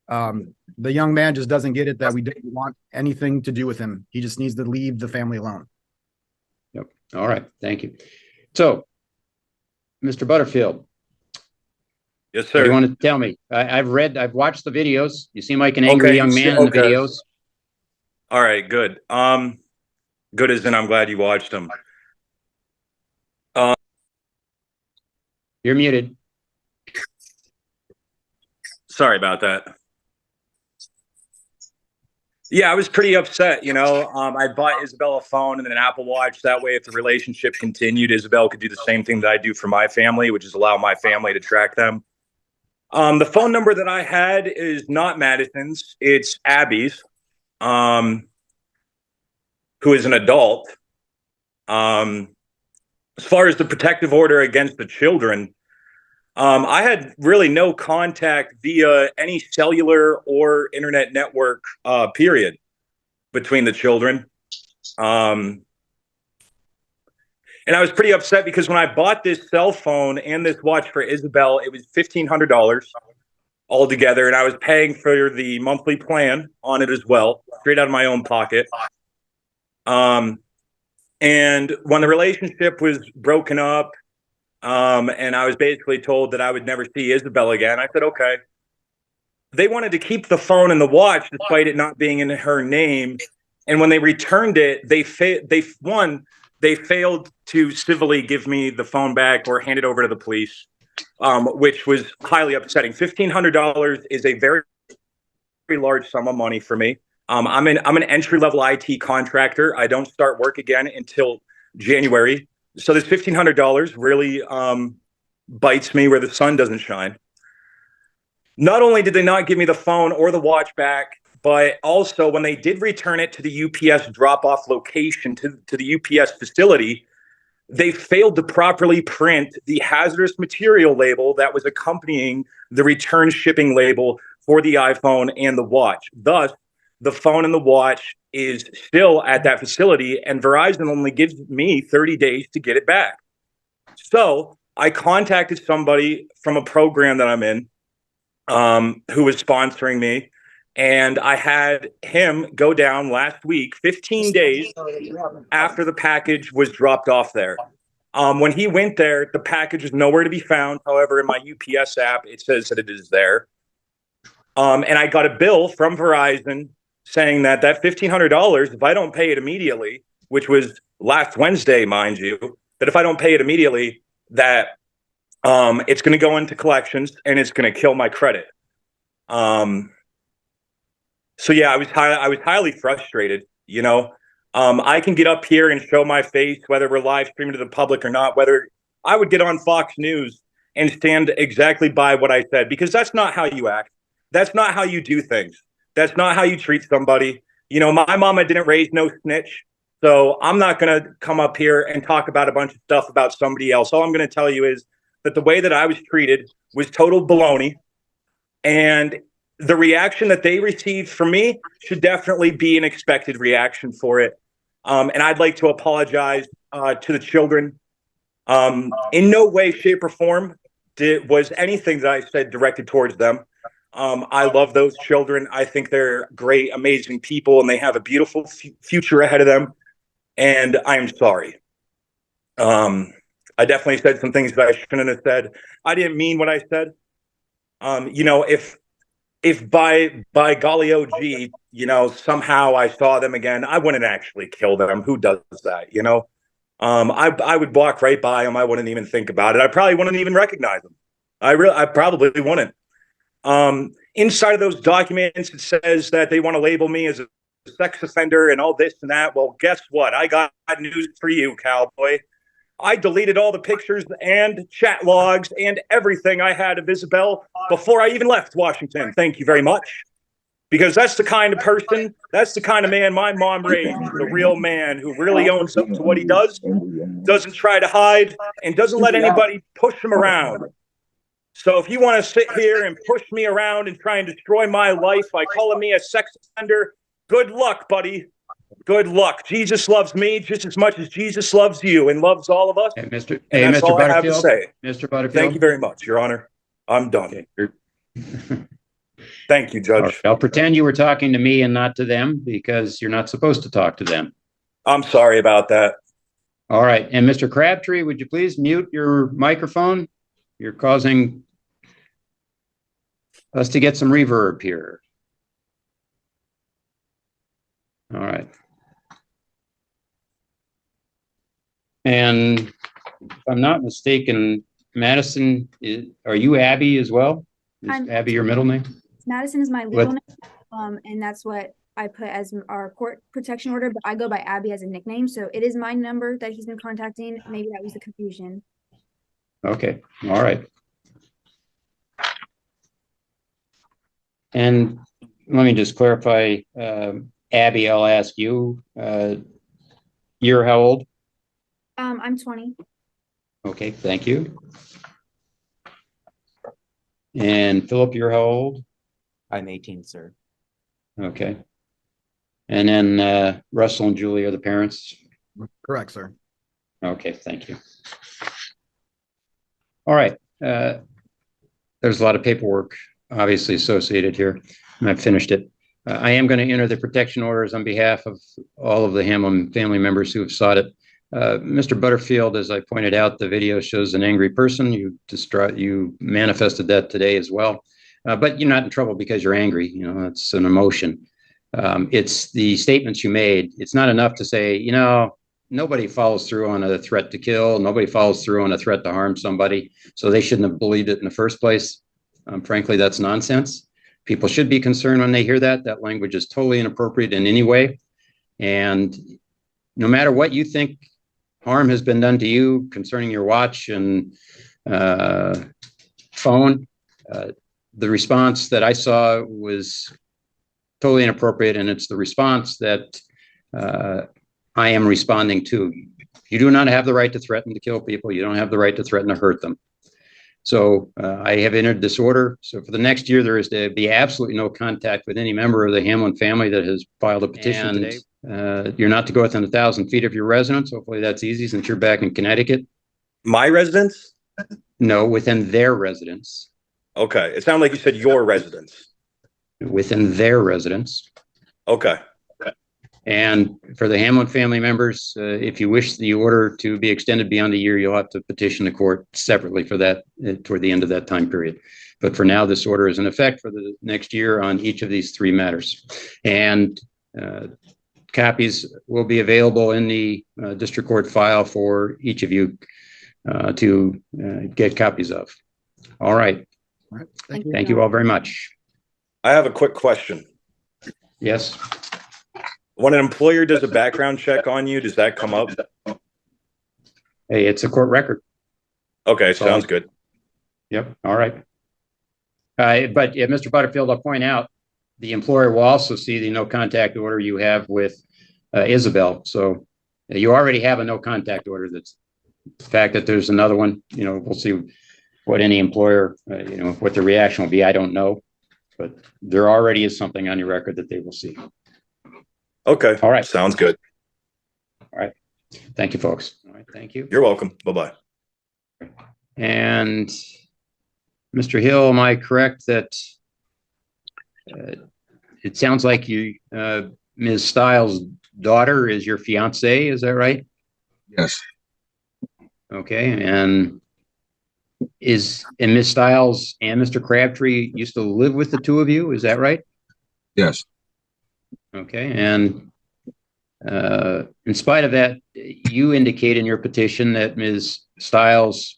The young man just doesn't get it that we don't want anything to do with him. He just needs to leave the family alone. Yep. All right. Thank you. So, Mr. Butterfield. Yes, What sir. do you want to tell me? I've watched the videos. You seem like an angry young man in the videos. All right, good. Good as in I'm glad you watched them. You're muted. Sorry about that. Yeah, I was pretty upset. I bought Isabel a phone and then an Apple Watch. That way, if the relationship continued, Isabel could do the same thing that I do for my family, which is allow my family to track them. The phone number that I had is not Madison's. It's Abby's, who is an adult. As far as the protective order against the children, I had really no contact via any cellular or internet network, period, between the children. And I was pretty upset because when I bought this cell phone and this watch for Isabel, it was $1,500 altogether, and I was paying for the monthly plan on it as well, straight out of my own pocket. And when the relationship was broken up, and I was basically told that I would never see Isabel again, I said, okay. They wanted to keep the phone and the watch despite it not being in her name. And when they returned it, they failed to civilly give me the phone back or hand it over to the police, which was highly upsetting. $1,500 is a very, very large sum of money for me. I'm an entry-level IT contractor. I don't start work again until January. So this $1,500 really bites me where the sun doesn't shine. Not only did they not give me the phone or the watch back, but also when they did return it to the UPS drop-off location, to the UPS facility, they failed to properly print the hazardous material label that was accompanying the return shipping label for the iPhone and the watch. Thus, the phone and the watch is still at that facility, and Verizon only gives me 30 days to get it back. So I contacted somebody from a program that I'm in, who was sponsoring me, and I had him go down last week, 15 days after the package was dropped off there. When he went there, the package is nowhere to be found. However, in my UPS app, it says that it is there. And I got a bill from Verizon saying that $1,500, if I don't pay it immediately, which was last Wednesday, mind you, that if I don't pay it immediately, that it's going to go into collections and it's going to kill my credit. So yeah, I was highly frustrated. I can get up here and show my face, whether we're live streaming to the public or not, whether I would get on Fox News and stand exactly by what I said, because that's not how you act. That's not how you do things. That's not how you treat somebody. My mama didn't raise no snitch. So I'm not going to come up here and talk about a bunch of stuff about somebody else. All I'm going to tell you is that the way that I was treated was total baloney. And the reaction that they received from me should definitely be an expected reaction for it. And I'd like to apologize to the children. In no way, shape, or form was anything that I said directed towards them. I love those children. I think they're great, amazing people, and they have a beautiful future ahead of them. And I'm sorry. I definitely said some things that I shouldn't have said. I didn't mean what I said. If by golly OG, somehow I saw them again, I wouldn't actually kill them. Who does that? I would walk right by them. I wouldn't even think about it. I probably wouldn't even recognize them. I probably wouldn't. Inside of those documents, it says that they want to label me as a sex offender and all this and that. Well, guess what? I got news for you, cowboy. I deleted all the pictures and chat logs and everything I had of Isabel before I even left Washington. Thank you very much. Because that's the kind of person, that's the kind of man my mom raised, the real man who really owns up to what he does, doesn't try to hide, and doesn't let anybody push him around. So if you want to sit here and push me around and try and destroy my life by calling me a sex offender, good luck, buddy. Good luck. Jesus loves me just as much as Jesus loves you and loves all of us. Hey, Mr. That's all I have to Butterfield. say. Mr. Butterfield. Thank you very much, Your Honor. I'm done. Okay. Thank you, Judge. Right. I'll pretend you were talking to me and not to them because you're not supposed to talk to them. I'm sorry about that. All right. And Mr. Crabtree, would you please mute your microphone? You're causing us to get some reverb here. All right. And if I'm not mistaken, Madison, are you Abby as well? Is Abby your middle name? Madison is my legal What? name, and that's what I put as our court protection order, but I go by Abby as a nickname, so it is my number that he's been contacting. Maybe that was the confusion. Okay, all right. And let me just clarify, Abby, I'll ask you, you're how old? I'm 20. Okay, thank you. And Philip, you're how old? I'm 18, sir. Okay. And then Russell and Julie are the parents? Correct, sir. Okay, thank you. All right. There's a lot of paperwork obviously associated here, and I've finished it. I am going to enter the protection orders on behalf of all of the Hamlin family members who have sought it. Mr. Butterfield, as I pointed out, the video shows an angry person. You manifested that today as well. But you're not in trouble because you're angry. You know, it's an emotion. It's the statements you made. It's not enough to say, you know, nobody follows through on a threat to kill. Nobody follows through on a threat to harm somebody. So they shouldn't have believed it in the first place. Frankly, that's nonsense. People should be concerned when they hear that. That language is totally inappropriate in any way. And no matter what you think harm has been done to you concerning your watch and phone, the response that I saw was totally inappropriate, and it's the response that I am responding to. You do not have the right to threaten to kill people. You don't have the right to threaten to hurt them. So I have entered this order. So for the next year, there is to be absolutely no contact with any member of the Hamlin family that has filed a petition today. You're not to go within 1,000 feet of your residence. Hopefully that's easy since you're back in Connecticut. My residence? No, within their residence. Okay. It sounded like you said your residence. Within their residence. Okay. And for the Hamlin family members, if you wish the order to be extended beyond a year, you'll have to petition the court separately for that toward the end of that time period. But for now, this order is in effect for the next year on each of these three matters. And copies will be available in the district court file for each of you to get copies of. All right. All right. Thank you all very much. I have a quick question. Yes. When an employer does a background check on you, does that come up? Hey, it's a court record. Okay, sounds good. Yep. All right. But Mr. Butterfield, I'll point out the employer will also see the no contact order you have with Isabel. So you already have a no contact order. That's the fact that there's another one. You know, we'll see what any employer, you know, what the reaction will be. I don't know, but there already is something on your record that they will see. Okay. All right. Sounds good. All right. Thank you, folks. All right. Thank you. You're welcome. Bye-bye. And Mr. Hill, am I correct that it sounds like you, Ms. Stiles' daughter is your fiance? Is that right? Yes. Okay. And Ms. Stiles and Mr. Crabtree used to live with the two of you? Is that right? Yes. Okay. And in spite of that, you indicate in your petition that Ms. Stiles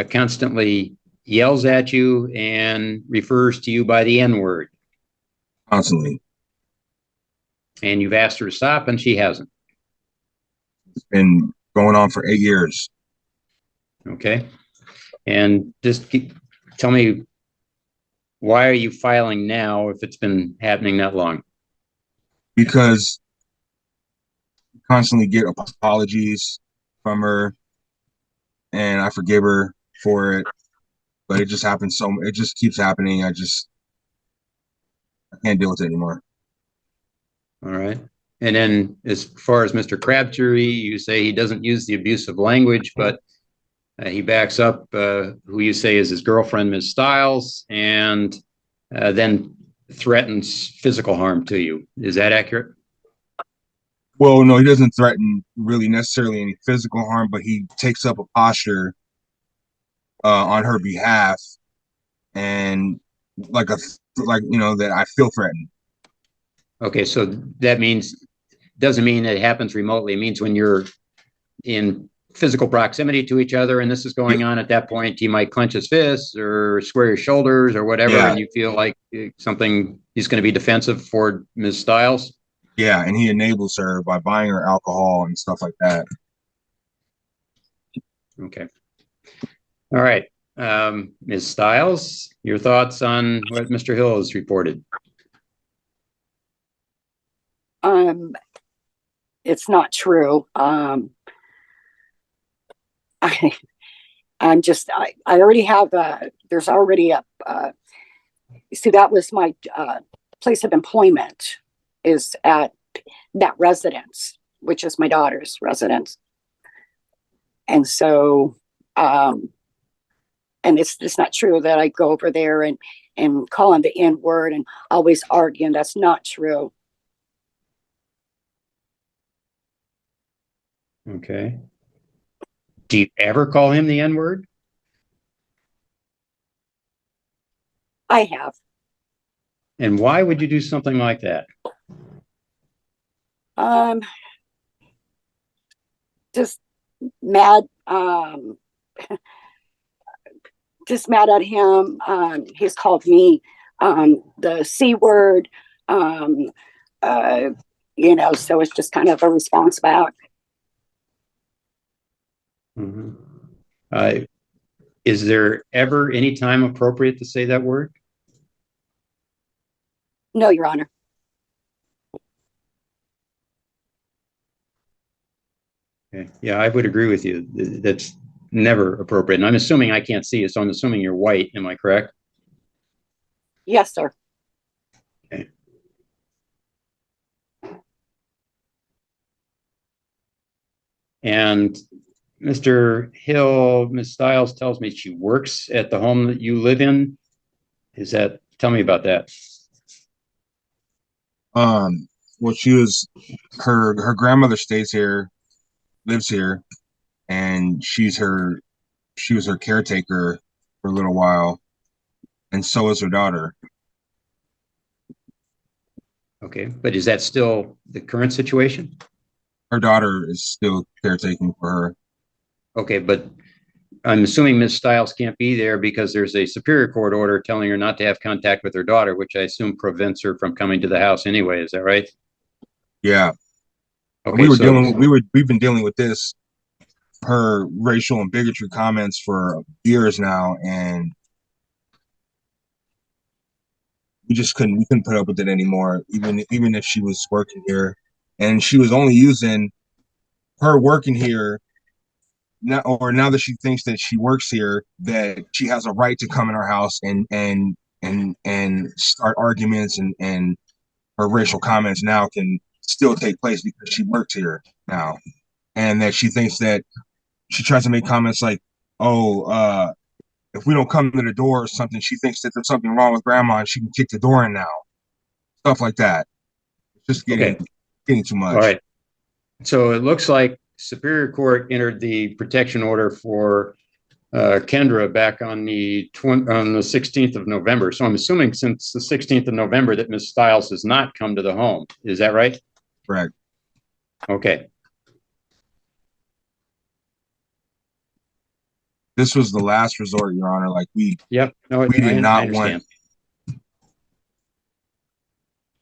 constantly yells at you and refers to you by the N-word. Constantly. And you've asked her to stop and she hasn't. It's been going on for 8 years. Okay. And just tell me, why are you filing now if it's been happening that long? Because I constantly get apologies from her and I forgive her for it, but it just happens it just keeps happening. I can't deal with it anymore. All right. And then as far as Mr. Crabtree, you say he doesn't use the abusive language, but he backs up who you say is his girlfriend, Ms. Stiles, and then threatens physical harm to you. Is that accurate? Well, no, he doesn't threaten really necessarily any physical harm, but he takes up a posture on her behalf, and that I feel threatened. Okay, so that doesn't mean it happens remotely. It means when you're in physical proximity to each other and this is going on at that point, he might clench his fists or square his shoulders or whatever, Yeah. and you feel like something, he's going to be defensive for Ms. Stiles? Yeah, and he enables her by buying her alcohol and stuff like that. Okay. All right. Ms. Stiles, your thoughts on what Mr. Hill has reported? It's not true. I already have, there's already see, that was my place of employment, is at that residence, which is my daughter's residence. And so, and it's not true that I go over there and call him the N word and always arguing. That's not true. Okay. Do you ever call him the N word? I have. And why would you do something like that? Just mad, just mad at him. He's called me the C word, you know, so it's just kind of a response back. Mm-hmm. Is there ever any time appropriate to say that word? No, Your Honor. Okay. Yeah, I would agree with you. That's never appropriate. And I'm assuming I can't see you, so I'm assuming you're white. Am I correct? Yes, sir. Okay. And Mr. Hill, Ms. Stiles tells me she works at the home that you live in. Is that, tell me about that. Well, she was, her grandmother stays here, lives here, and she was her caretaker for a little while, and so is her daughter. Okay, but is that still the current situation? Her daughter is still caretaking for her. Okay, but I'm assuming Ms. Stiles can't be there because there's a Superior Court order telling her not to have contact with her daughter, which I assume prevents her from coming to the house anyway. Is that right? Yeah. Okay, we've been dealing with this, her racial and bigotry comments for years now, and we couldn't put up with it anymore, even if she was working here. And she was only using her working here now that she thinks that she works here, that she has a right to come in our house and start arguments, and her racial comments now can still take place because she works here now. And that she thinks that she tries to make comments like, oh, if we don't come to the door or something, she thinks that there's something wrong with grandma and she can kick the door in now. Stuff like that. It's just getting too much. All right. So it looks like Superior Court entered the protection order for Kendra back on the 16th of November. So I'm assuming since the 16th of November that Ms. Stiles has not come to the home. Is that right? Correct. Okay. This was the last resort, Your Honor. Like we did not want.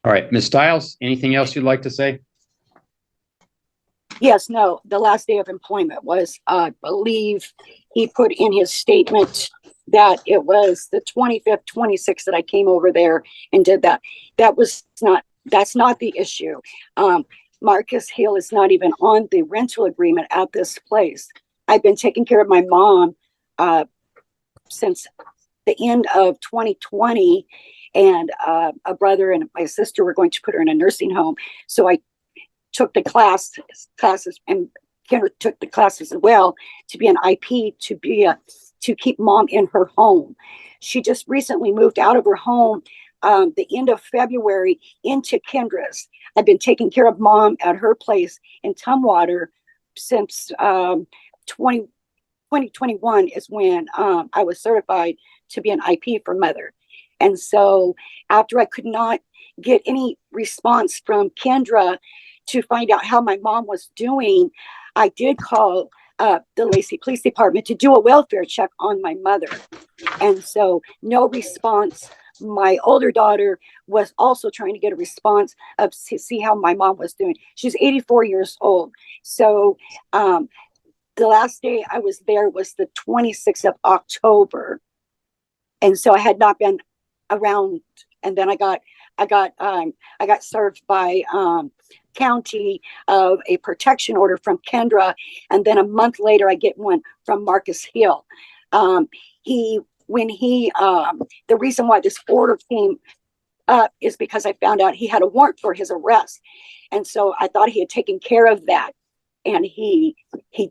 All right, Ms. Stiles, anything else you'd like to say? Yes, no, the last day of employment was, I believe he put in his statement that it was the 25th, 26th that I came over there and did that. That's not the issue. Marcus Hill is not even on the rental agreement at this place. I've been taking care of my mom since the end of 2020, and a brother and my sister were going to put her in a nursing home. So I took the classes, and Kendra took the classes as well to be an IP, to keep mom in her home. She just recently moved out of her home the end of February into Kendra's. I've been taking care of mom at her place in Tumwater since 2021 is when I was certified to be an IP for mother. And so after I could not get any response from Kendra to find out how my mom was doing, I did call the Lacey Police Department to do a welfare check on my mother. And so no response. My older daughter was also trying to get a response to see how my mom was doing. She's 84 years old. So the last day I was there was the 26th of October. And so I had not been around. And then I got served by county of a protection order from Kendra. And then a month later, I get one from Marcus Hill. The reason why this order came up is because I found out he had a warrant for his arrest. And so I thought he had taken care of that. And he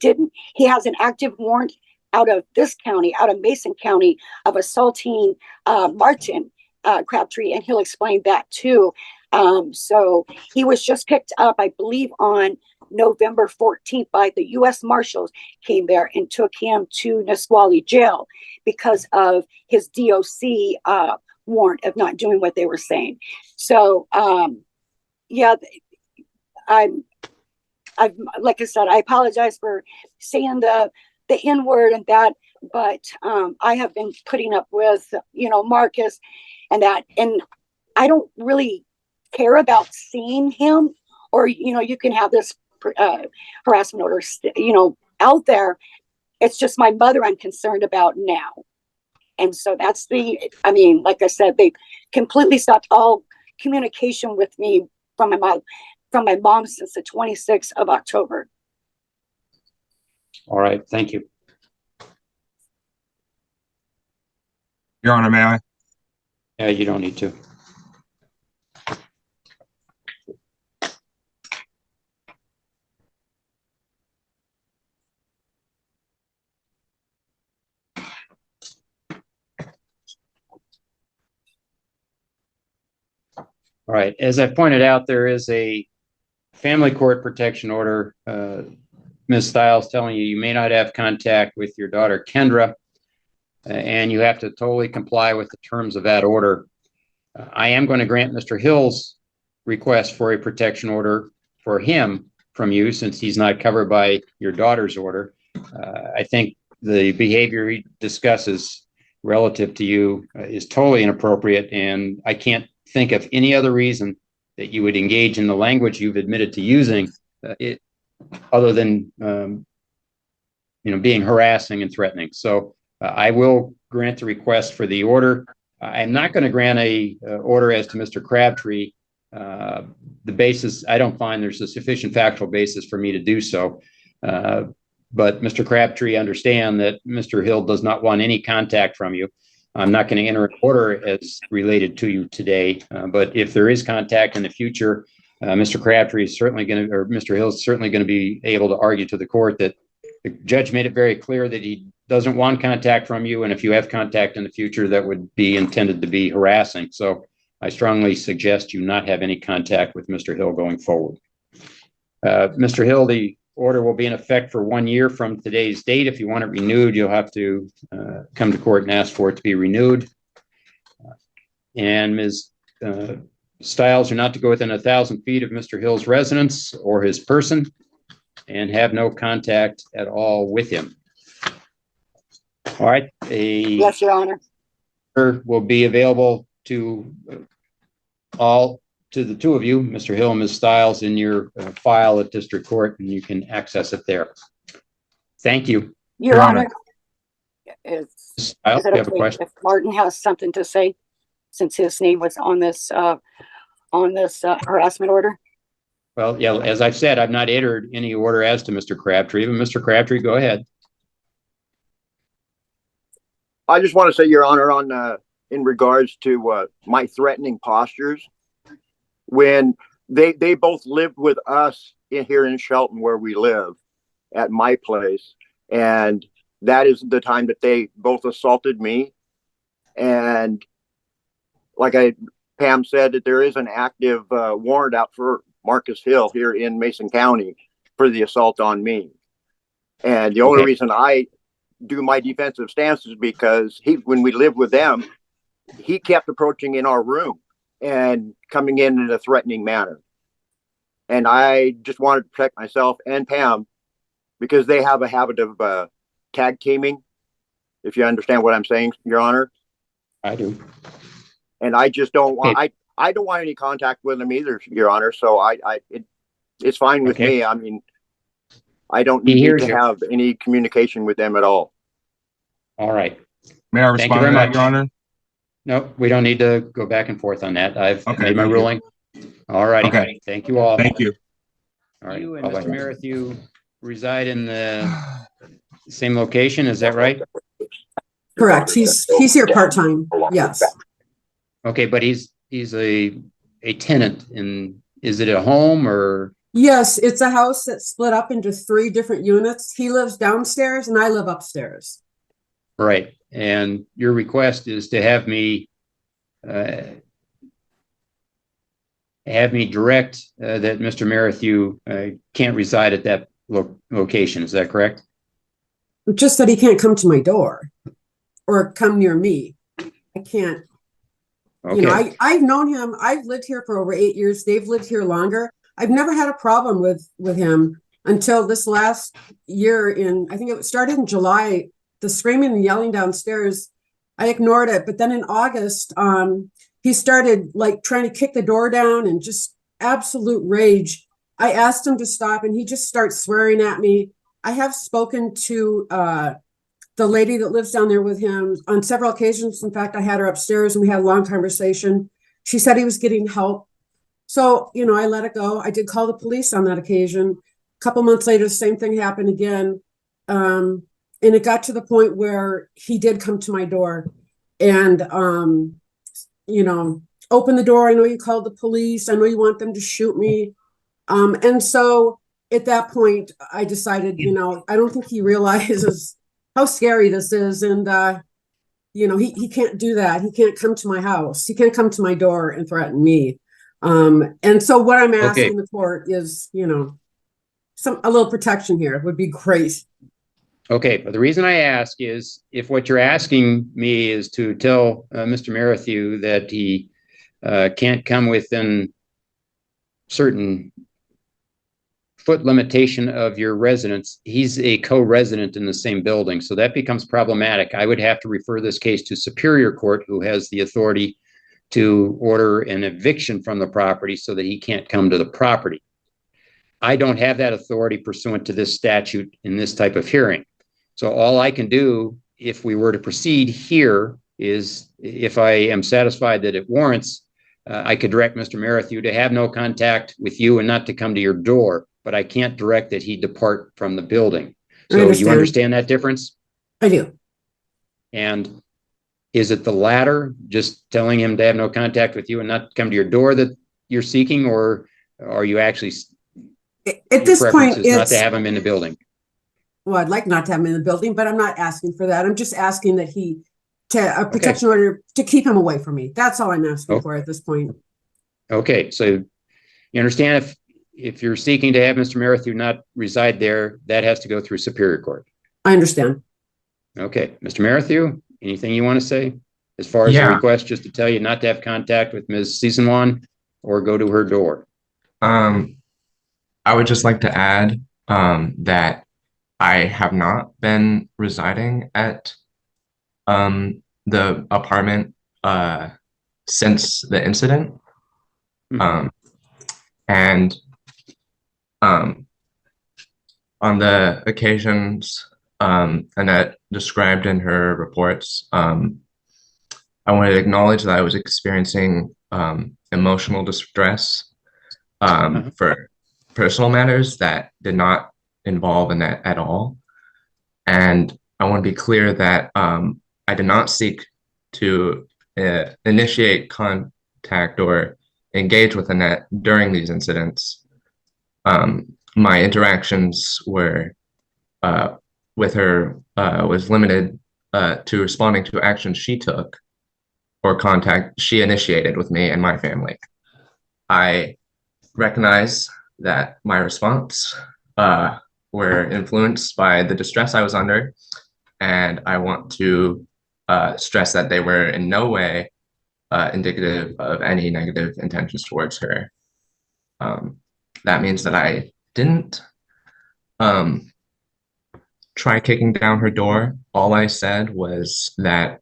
didn't. He has an active warrant out of this county, out of Mason County, of assaulting Martin Crabtree, and he'll explain that too. So he was just picked up, I believe, on November 14th by the U.S. Marshals, came there and took him to Nisqually jail because of his DOC warrant of not doing what they were saying. So, I've like I said, I apologize for saying the N word and that, but I have been putting up with, Marcus and that, and I don't really care about seeing him, or, you can have this harassment order, out there. It's just my mother I'm concerned about now. And so that's like I said, they completely stopped all communication with me from my mom since the 26th of October. All right, thank you. Your Honor, may I? Yeah, you don't need to. All right, as I pointed out, there is a family court protection order. Ms. Stiles telling you may not have contact with your daughter, Kendra, and you have to totally comply with the terms of that order. I am going to grant Mr. Hill's request for a protection order for him from you, since he's not covered by your daughter's order. I think the behavior he discusses relative to you is totally inappropriate, and I can't think of any other reason that you would engage in the language you've admitted to using other than being harassing and threatening. So I will grant the request for the order. I'm not going to grant a order as to Mr. Crabtree. The basis, I don't find there's a sufficient factual basis for me to do so. But Mr. Crabtree, understand that Mr. Hill does not want any contact from you. I'm not going to enter an order as related to you today, but if there is contact in the future, Mr. Crabtree is certainly going to, or Mr. Hill is certainly going to be able to argue to the court that the judge made it very clear that he doesn't want contact from you, and if you have contact in the future, that would be intended to be harassing. So I strongly suggest you not have any contact with Mr. Hill going forward. Mr. Hill, the order will be in effect for 1 year from today's date. If you want it renewed, you'll have to come to court and ask for it to be renewed. And Ms. Stiles, you're not to go within 1,000 feet of Mr. Hill's residence or his person, and have no contact at all with him. All right. Yes, Your Honor. Will be available to the two of you, Mr. Hill and Ms. Stiles, in your file at district court, and you can access it there. Thank you. Your Honor. Is Stiles, it you have a okay question? if Martin has something to say, since his name was on this harassment order? Well, yeah, as I've said, I've not entered any order as to Mr. Crabtree, but Mr. Crabtree, go ahead. I just want to say, Your Honor, on in regards to my threatening postures, when they both lived with us here in Shelton, where we live, at my place, and that is the time that they both assaulted me. And like Pam said, that there is an active warrant out for Marcus Hill here in Mason County for the assault on me. And the only reason I do my defensive stance is because when we lived with them, he kept approaching in our room and coming in a threatening manner. And I just wanted to protect myself and Pam because they have a habit of tag teaming, if you understand what I'm saying, Your Honor. I do. And I just don't want, I don't want any contact with them either, Your Honor. So it's fine with me. I mean, I don't need to have any communication with them at all. All right. May I respond to that, Your Honor? No, we don't need to go back and forth on that. I've made my thank you. ruling. All righty. Okay. Thank you all. Thank you. All right. You and Bye-bye. Mr. Merrithew reside in the same location, is that right? Correct. He's here part-time. Yes. Okay, but he's a tenant in, is it a home or? Yes, it's a house that's split up into 3 different units. He lives downstairs and I live upstairs. Right. And your request is to have me direct that Mr. Merrithew can't reside at that location. Is that correct? Just that he can't come to my door or come near me. I can't. Okay. You know, I've known him. I've lived here for over 8 years. They've lived here longer. I've never had a problem with him until this last year I think it started in July, the screaming and yelling downstairs. I ignored it. But then in August, he started like trying to kick the door down and just absolute rage. I asked him to stop and he just starts swearing at me. I have spoken to the lady that lives down there with him on several occasions. In fact, I had her upstairs and we had a long conversation. She said he was getting help. So, you know, I let it go. I did call the police on that occasion. A couple months later, the same thing happened again. And it got to the point where he did come to my door and, you know, open the door. I know you called the police. I know you want them to shoot me. And so at that point, I decided, you know, I don't think he realizes how scary this is. And, you know, he can't do that. He can't come to my house. He can't come to my door and threaten me. And so what I'm asking the court is, you know, a little protection here would be great. Okay, but the reason I ask is if what you're asking me is to tell Mr. Merrithew that he can't come within certain foot limitation of your residence, he's a co-resident in the same building, so that becomes problematic. I would have to refer this case to Superior Court, who has the authority to order an eviction from the property so that he can't come to the property. I don't have that authority pursuant to this statute in this type of hearing. So all I can do, if we were to proceed here, is if I am satisfied that it warrants, I could direct Mr. Merrithew to have no contact with you and not to come to your door, but I can't direct that he depart from the building. So you understand that difference? I do. And is it the latter, just telling him to have no contact with you and not come to your door, that you're seeking, or are you actually at this point it's not to have him in the building? Well, I'd like not to have him in the building, but I'm not asking for that. I'm just asking that a protection order to keep him away from me. That's all I'm asking for at this point. Okay, so you understand if you're seeking to have Mr. Merrithew not reside there, that has to go through Superior Court. I understand. Okay, Mr. Merrithew, anything you want to say as far as the request, just to tell you not to have contact with Ms. Seasonlawn or go to her door? I would just like to add that I have not been residing at the apartment since the incident. And on the occasions Annette described in her reports, I want to acknowledge that I was experiencing emotional distress for personal matters that did not involve Annette at all. And I want to be clear that I did not seek to initiate contact or engage with Annette during these incidents. My interactions were with her was limited to responding to actions she took or contact she initiated with me and my family. I recognize that my response were influenced by the distress I was under, and I want to stress that they were in no way indicative of any negative intentions towards her. That means that I didn't try kicking down her door. All I said was that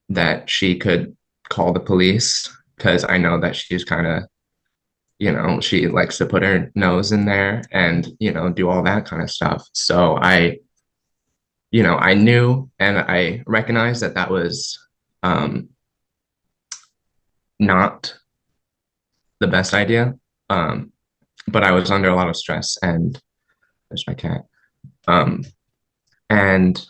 that she could call the police, because I know that she's kind of, she likes to put her nose in there and, do all that kind of stuff. So I knew and I recognized that that was not the best idea. But I was under a lot of stress, and there's my cat. And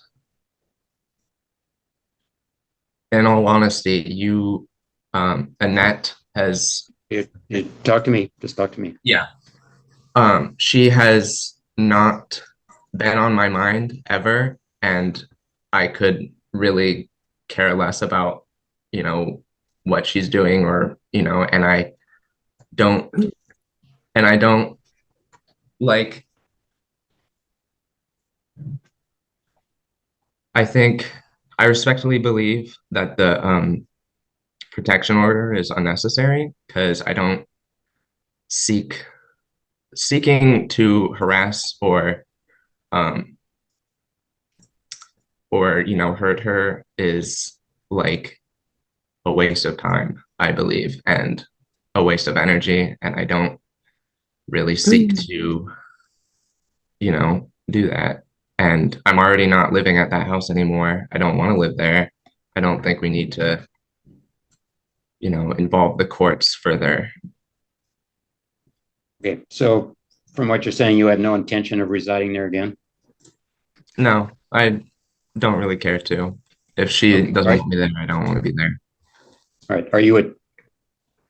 in all honesty, Annette has. Talk to me. Just talk to me. Yeah. She has not been on my mind ever, and I could really care less about, what she's doing, or, and I don't like, I think I respectfully believe that the protection order is unnecessary, because I don't seeking to harass or hurt her is like a waste of time, I believe, and a waste of energy, and I don't really seek to do that. And I'm already not living at that house anymore. I don't want to live there. I don't think we need to involve the courts further. Okay, so from what you're saying, you had no intention of residing there again? No, I don't really care to. If she doesn't want me there, I don't want to be there. All right. Are you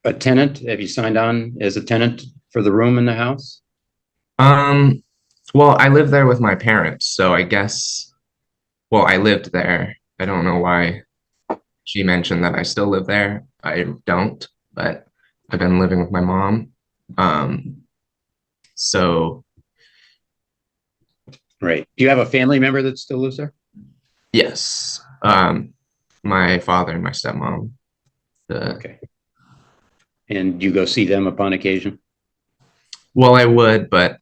a tenant? Have you signed on as a tenant for the room in the house? Well, I live there with my parents, so I guess, well, I lived there. I don't know why she mentioned that I still live there. I don't, but I've been living with my mom. So. Right. Do you have a family member that still lives there? Yes. My father and my stepmom. Okay. And you go see them upon occasion? Well, I would, but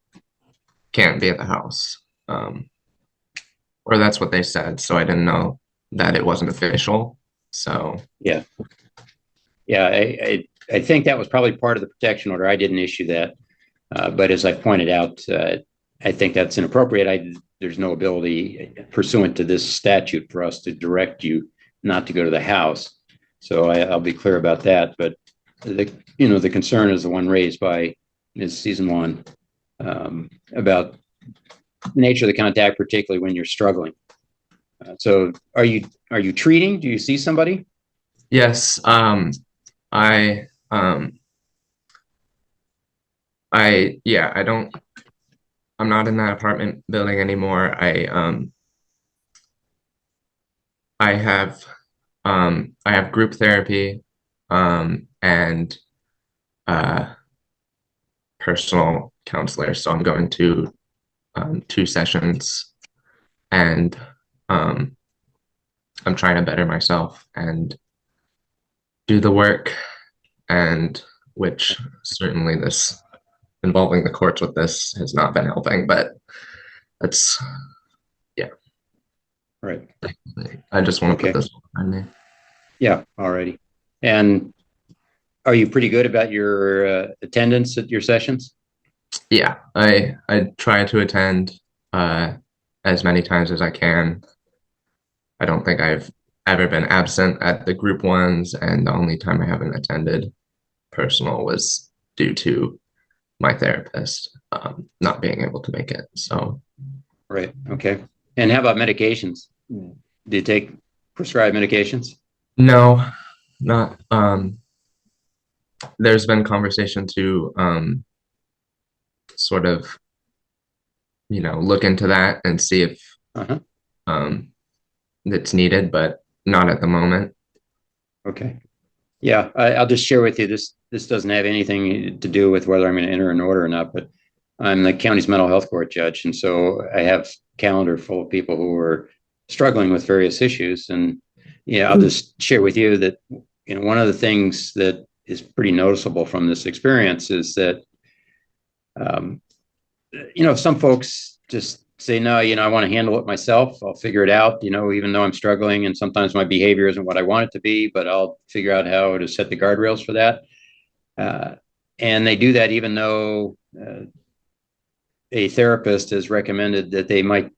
can't be at the house. Or that's what they said. So I didn't know that it wasn't official. So yeah. I think that was probably part of the protection order. I didn't issue that. But as I pointed out, I think that's inappropriate. There's no ability pursuant to this statute for us to direct you not to go to the house. So I'll be clear about that. But the concern is the one raised by Ms. Season One about the nature of the contact, particularly when you're struggling. So are you treating? Do you see somebody? Yes. I'm not in that apartment building anymore. I have group therapy, and personal counselor. So I'm going to 2 sessions, and I'm trying to better myself and do the work, and which certainly this involving the courts with this has not been helping, but it's, yeah. Right. I just want to put this behind me. Yeah, alrighty. And are you pretty good about your attendance at your sessions? Yeah, I try to attend as many times as I can. I don't think I've ever been absent at the group ones, and the only time I haven't attended personal was due to my therapist not being able to make it. So right. Okay. And how about medications? Do you take prescribed medications? No, not there's been conversation to sort of look into that and see if it's needed, but not at the moment. Okay. Yeah, I'll just share with you, this doesn't have anything to do with whether I'm going to enter an order or not, but I'm the county's mental health court judge. And so I have a calendar full of people who are struggling with various issues. And I'll just share with you that, one of the things that is pretty noticeable from this experience is that, some folks just say, no, I want to handle it myself. I'll figure it out, even though I'm struggling and sometimes my behavior isn't what I want it to be, but I'll figure out how to set the guardrails for that. And they do that even though a therapist has recommended that they might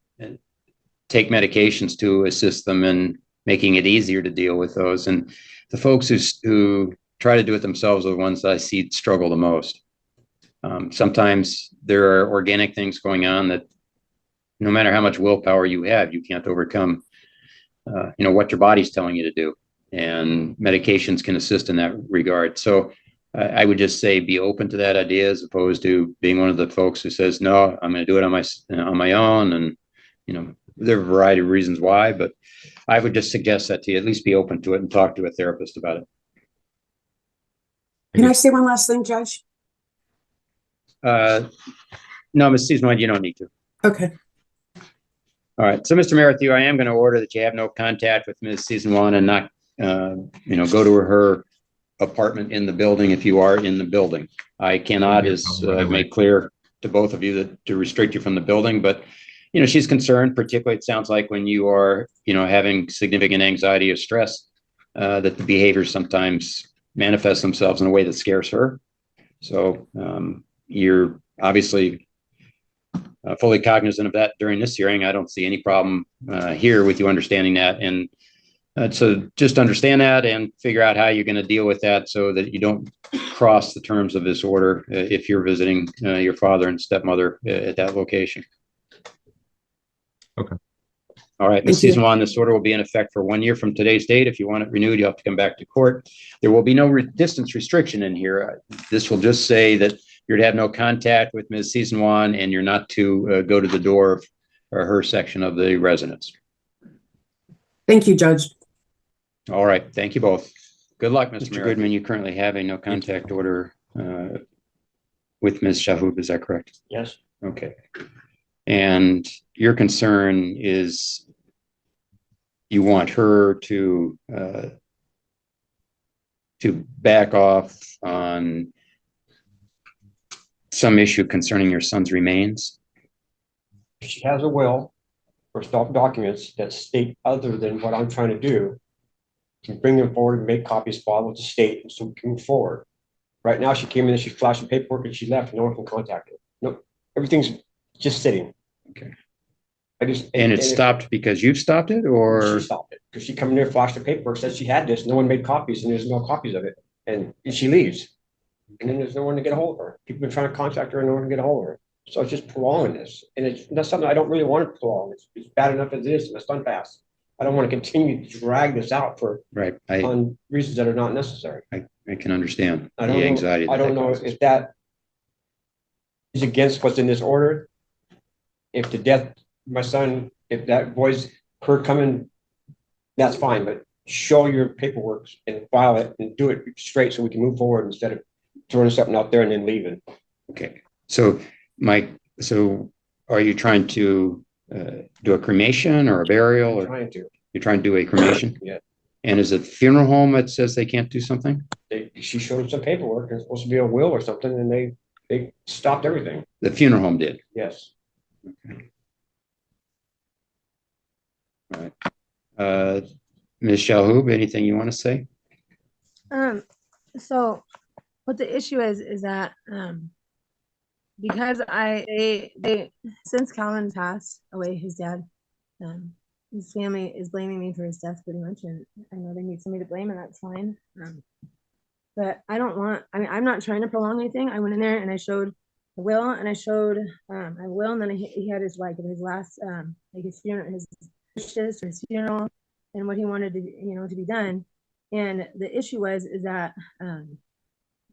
take medications to assist them in making it easier to deal with those. And the folks who try to do it themselves are the ones that I see struggle the most. Sometimes there are organic things going on that no matter how much willpower you have, you can't overcome, what your body's telling you to do. And medications can assist in that regard. So I would just say be open to that idea as opposed to being one of the folks who says, no, I'm going to do it on my own. And, there are a variety of reasons why, but I would just suggest that to you, at least be open to it and talk to a therapist about it. Can I say one last thing, Judge? No, Ms. Seasman, you don't need to. Okay. All right. So, Mr. Merrithew, I am going to order that you have no contact with Ms. Seasman and not, go to her apartment in the building if you are in the building. I cannot, as made clear to both of you, that to restrict you from the building, but she's concerned, particularly it sounds like when you are, having significant anxiety or stress, that the behaviors sometimes manifest themselves in a way that scares her. So you're obviously fully cognizant of that during this hearing. I don't see any problem here with you understanding that. And so just understand that and figure out how you're going to deal with that so that you don't cross the terms of this order if you're visiting your father and stepmother at that location. Okay. All right, Ms. Seasman, this order will be in effect for 1 year from today's date. If you want it renewed, you'll have to come back to court. There will be no distance restriction in here. This will just say that you're to have no contact with Ms. Seasman and you're not to go to the door of her section of the residence. Thank you, Judge. All right, thank you both. Good luck, Mr. Goodman. You currently have a no contact order with Ms. Shahub, is that correct? Yes. Okay. And your concern is you want her to back off on some issue concerning your son's remains? She has a will or stock documents that state other than what I'm trying to do, and bring them forward and make copies, file with the state so we can move forward. Right now, she came in and she flashed the paperwork and she left. No one can contact her. No, everything's just sitting. Okay. And it stopped because you've stopped it, or she stopped it because she come in there, flashed the paperwork, said she had this. No one made copies, and there's no copies of it. And she leaves, and then there's no one to get a hold of her. People have been trying to contact her, and no one can get a hold of her. So it's just prolonging this, and that's something I don't really want to prolong. It's bad enough as it is. It's done fast. I don't want to continue to drag this out for on reasons that are not necessary. I can understand the anxiety. I don't know if that is against what's in this order. If the death, my son, if that boy's her coming, that's fine. But show your paperwork and file it and do it straight so we can move forward instead of throwing something out there and then leaving. Okay. So, Mike, are you trying to do a cremation or a burial? Or you're trying to do a cremation? Yeah. And is it the funeral home that says they can't do something? She showed some paperwork. It's supposed to be a will or something, and they stopped everything. The funeral home did? Yes. Okay. All right. Ms. Shahub, anything you want to say? So what the issue is that because they since Calvin passed away, his dad, his family is blaming me for his death pretty much, and I know they need somebody to blame, and that's fine. But I don't want. I mean, I'm not trying to prolong anything. I went in there and I showed the will, and I showed a will, and then he had his his last his funeral, his wishes for his funeral, and what he wanted to to be done. And the issue is that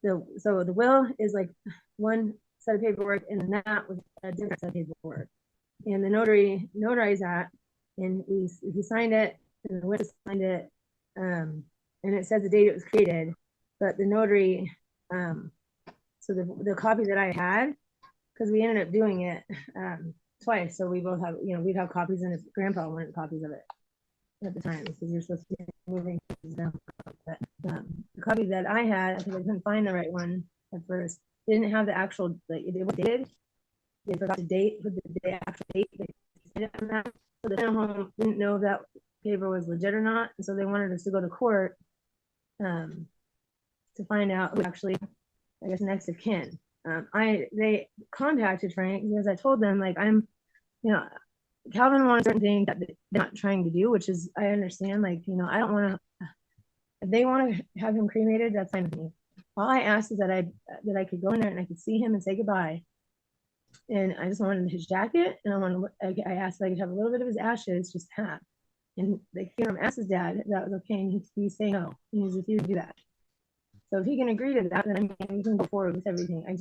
the will is like one set of paperwork, and that was a different set of paperwork. And the notary notarized that, and he signed it, and the witness signed it, and it says the date it was created. But the notary, so the copy that I had, because we ended up doing it twice, so we both have, we'd have copies, and his grandpa wanted copies of it at the time, because you're supposed to be moving down. But the copy that I had, because I couldn't find the right one at first, didn't have the actual, it was dated, they forgot to put the day after date. So the home didn't know if that paper was legit or not, and so they wanted us to go to court to find out who actually, I guess, next of kin. They contacted Frank because I told them, like, Calvin wanted certain things that they're not trying to do, which is, I understand, like, I don't want to, if they want to have him cremated, that's fine with me. All I asked is that I could go in there and I could see him and say goodbye. And I just wanted his jacket, and I asked if I could have a little bit of his ashes, just half. And they asked his dad if that was okay, and he's saying no. He's refused to do that. So if he can agree to that, then we can go forward with everything. I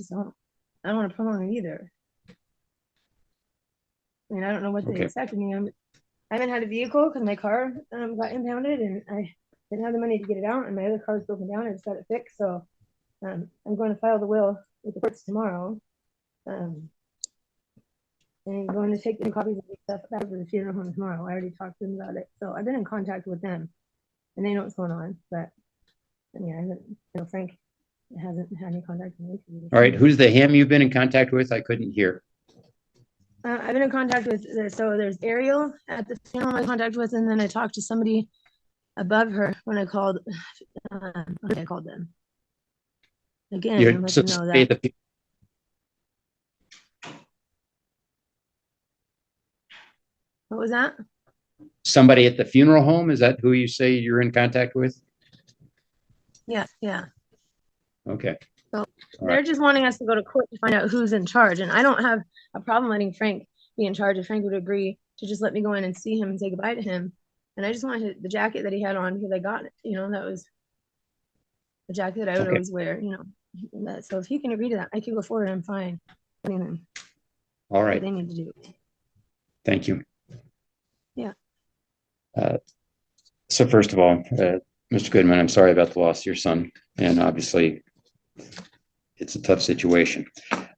don't want to prolong it either. I mean, I don't know what they expect of me. I haven't had a vehicle because my car got impounded, and I didn't have the money to get it out, and my other car was broken down. I just got it fixed, so I'm going to file the will with the courts tomorrow. And I'm going to take the copies of the stuff back to the funeral home tomorrow. I already talked to them about it, so I've been in contact with them, and they know what's going on. But I mean, I haven't. Frank hasn't had any contact with me. All right, who's the him you've been in contact with? I couldn't hear. I've been in contact with, so there's Ariel at the funeral I'm in contact with, and then I talked to somebody above her when I called. I called them again. You're and let them know that. What was that? Somebody at the funeral home? Is that who you say you're in contact with? Yeah. Okay. So they're just wanting us to go to court to find out who's in charge. And I don't have a problem letting Frank be in charge if Frank would agree to just let me go in and see him and say goodbye to him. And I just wanted the jacket that he had on because I got it. That was the jacket that I would always wear, So if he can agree to that, I can go forward. I'm fine. All right. What they need to do. Thank you. Yeah. So first of all, Mr. Goodman, I'm sorry about the loss of your son. And obviously, it's a tough situation.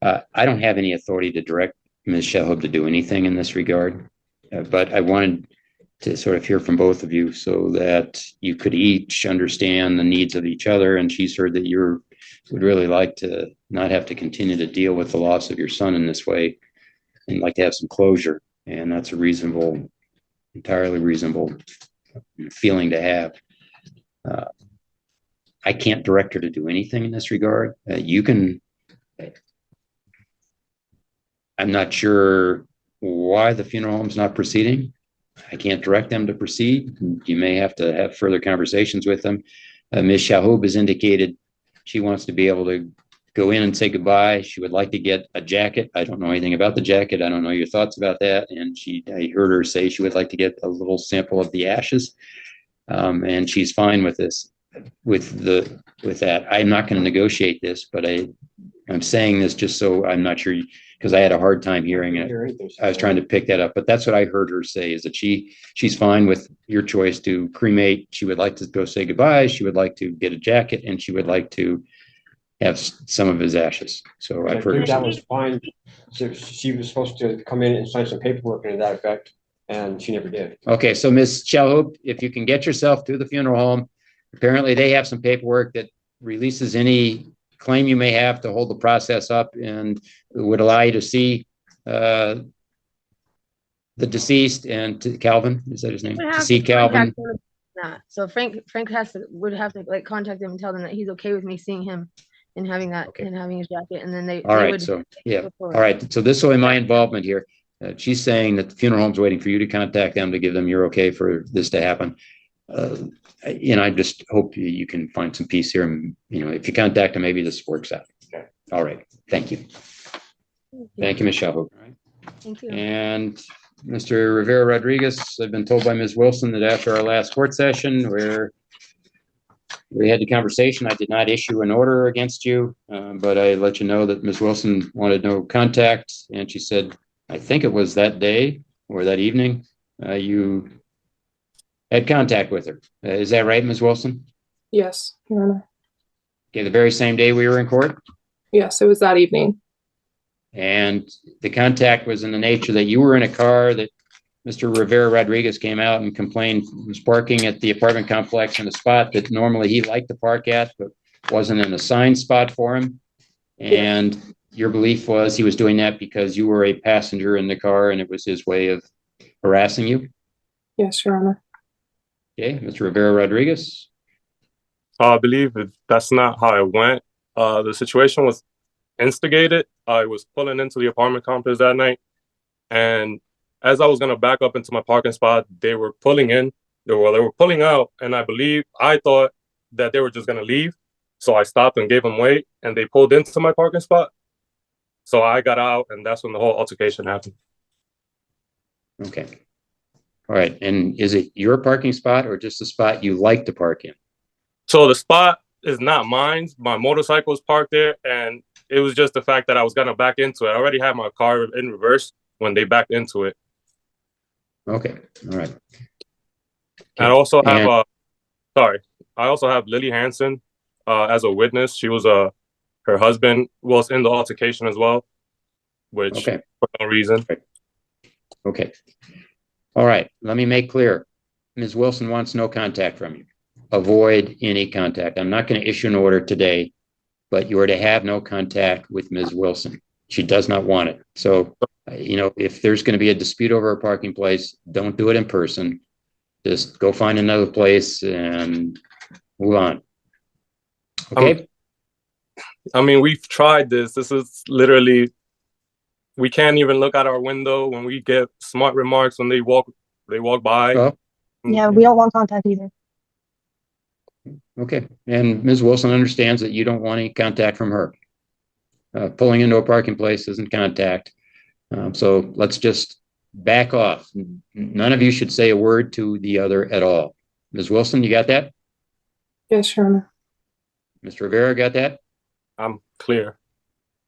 I don't have any authority to direct Ms. Shellhope to do anything in this regard, but I wanted to sort of hear from both of you so that you could each understand the needs of each other. And she's heard that you would really like to not have to continue to deal with the loss of your son in this way and like to have some closure. And that's a entirely reasonable feeling to have. I can't direct her to do anything in this regard. You can. I'm not sure why the funeral home's not proceeding. I can't direct them to proceed. You may have to have further conversations with them. Ms. Shellhope has indicated she wants to be able to go in and say goodbye. She would like to get a jacket. I don't know anything about the jacket. I don't know your thoughts about that. And I heard her say she would like to get a little sample of the ashes. And she's fine with this. With that, I'm not going to negotiate this, but I'm saying this just so I'm not sure, because I had a hard time hearing it. I was trying to pick that up, but that's what I heard her say, is that she's fine with your choice to cremate. She would like to go say goodbye. She would like to get a jacket, and she would like to have some of his ashes. So I've heard her that say was fine. So she was supposed to come in and sign some paperwork to that effect, and she never did. Okay, so Ms. Shellhope, if you can get yourself to the funeral home, apparently they have some paperwork that releases any claim you may have to hold the process up and would allow you to see the deceased and Calvin, is that his name? To see Calvin. So Frank would have to like contact them and tell them that he's okay with me seeing him and having that and having his jacket, and then they. All right, so yeah, all right. So this will be my involvement here. She's saying that the funeral home's waiting for you to contact them to give them you're okay for this to happen. I just hope you can find some peace here. And, if you contact them, maybe this works out. Okay. All right. Thank you. Thank you, Ms. Shellhope. Thank you. And Mr. Rivera Rodriguez, I've been told by Ms. Wilson that after our last court session where we had the conversation, I did not issue an order against you, but I let you know that Ms. Wilson wanted no contact. And she said, I think it was that day or that evening, you had contact with her. Is that right, Ms. Wilson? Yes, Your Honor. Okay, the very same day we were in court? Yes, it was that evening. And the contact was in the nature that you were in a car that Mr. Rivera Rodriguez came out and complained was parking at the apartment complex in a spot that normally he liked to park at, but wasn't an assigned spot for him. And your belief was he was doing that because you were a passenger in the car and it was his way of harassing you? Yes, Your Honor. Okay, Mr. Rivera Rodriguez. I believe that's not how it went. The situation was instigated. I was pulling into the apartment complex that night, and as I was gonna back up into my parking spot, they were pulling in. They were pulling out, and I thought that they were just gonna leave. So I stopped and gave them weight, and they pulled into my parking spot. So I got out, and that's when the whole altercation happened. Okay. All right. And is it your parking spot or just a spot you like to park in? So the spot is not mine. My motorcycle is parked there, and it was just the fact that I was gonna back into it. I already had my car in reverse when they backed into it. Okay. All right. I also have I also have Lily Hansen as a witness. She was her husband was in the altercation as well, which for no reason. Okay. All right. Let me make clear. Ms. Wilson wants no contact from you. Avoid any contact. I'm not going to issue an order today, but you are to have no contact with Ms. Wilson. She does not want it. So, if there's going to be a dispute over a parking place, don't do it in person. Just go find another place and move on. Okay. I mean, we've tried this. This is literally, we can't even look out our window when we get smart remarks when they walk by. Well, Yeah, we don't want contact either. okay. And Ms. Wilson understands that you don't want any contact from her. Pulling into a parking place isn't contact. So let's just back off. None of you should say a word to the other at all. Ms. Wilson, you got that? Yes, Your Honor. Mr. Rivera got that? I'm clear.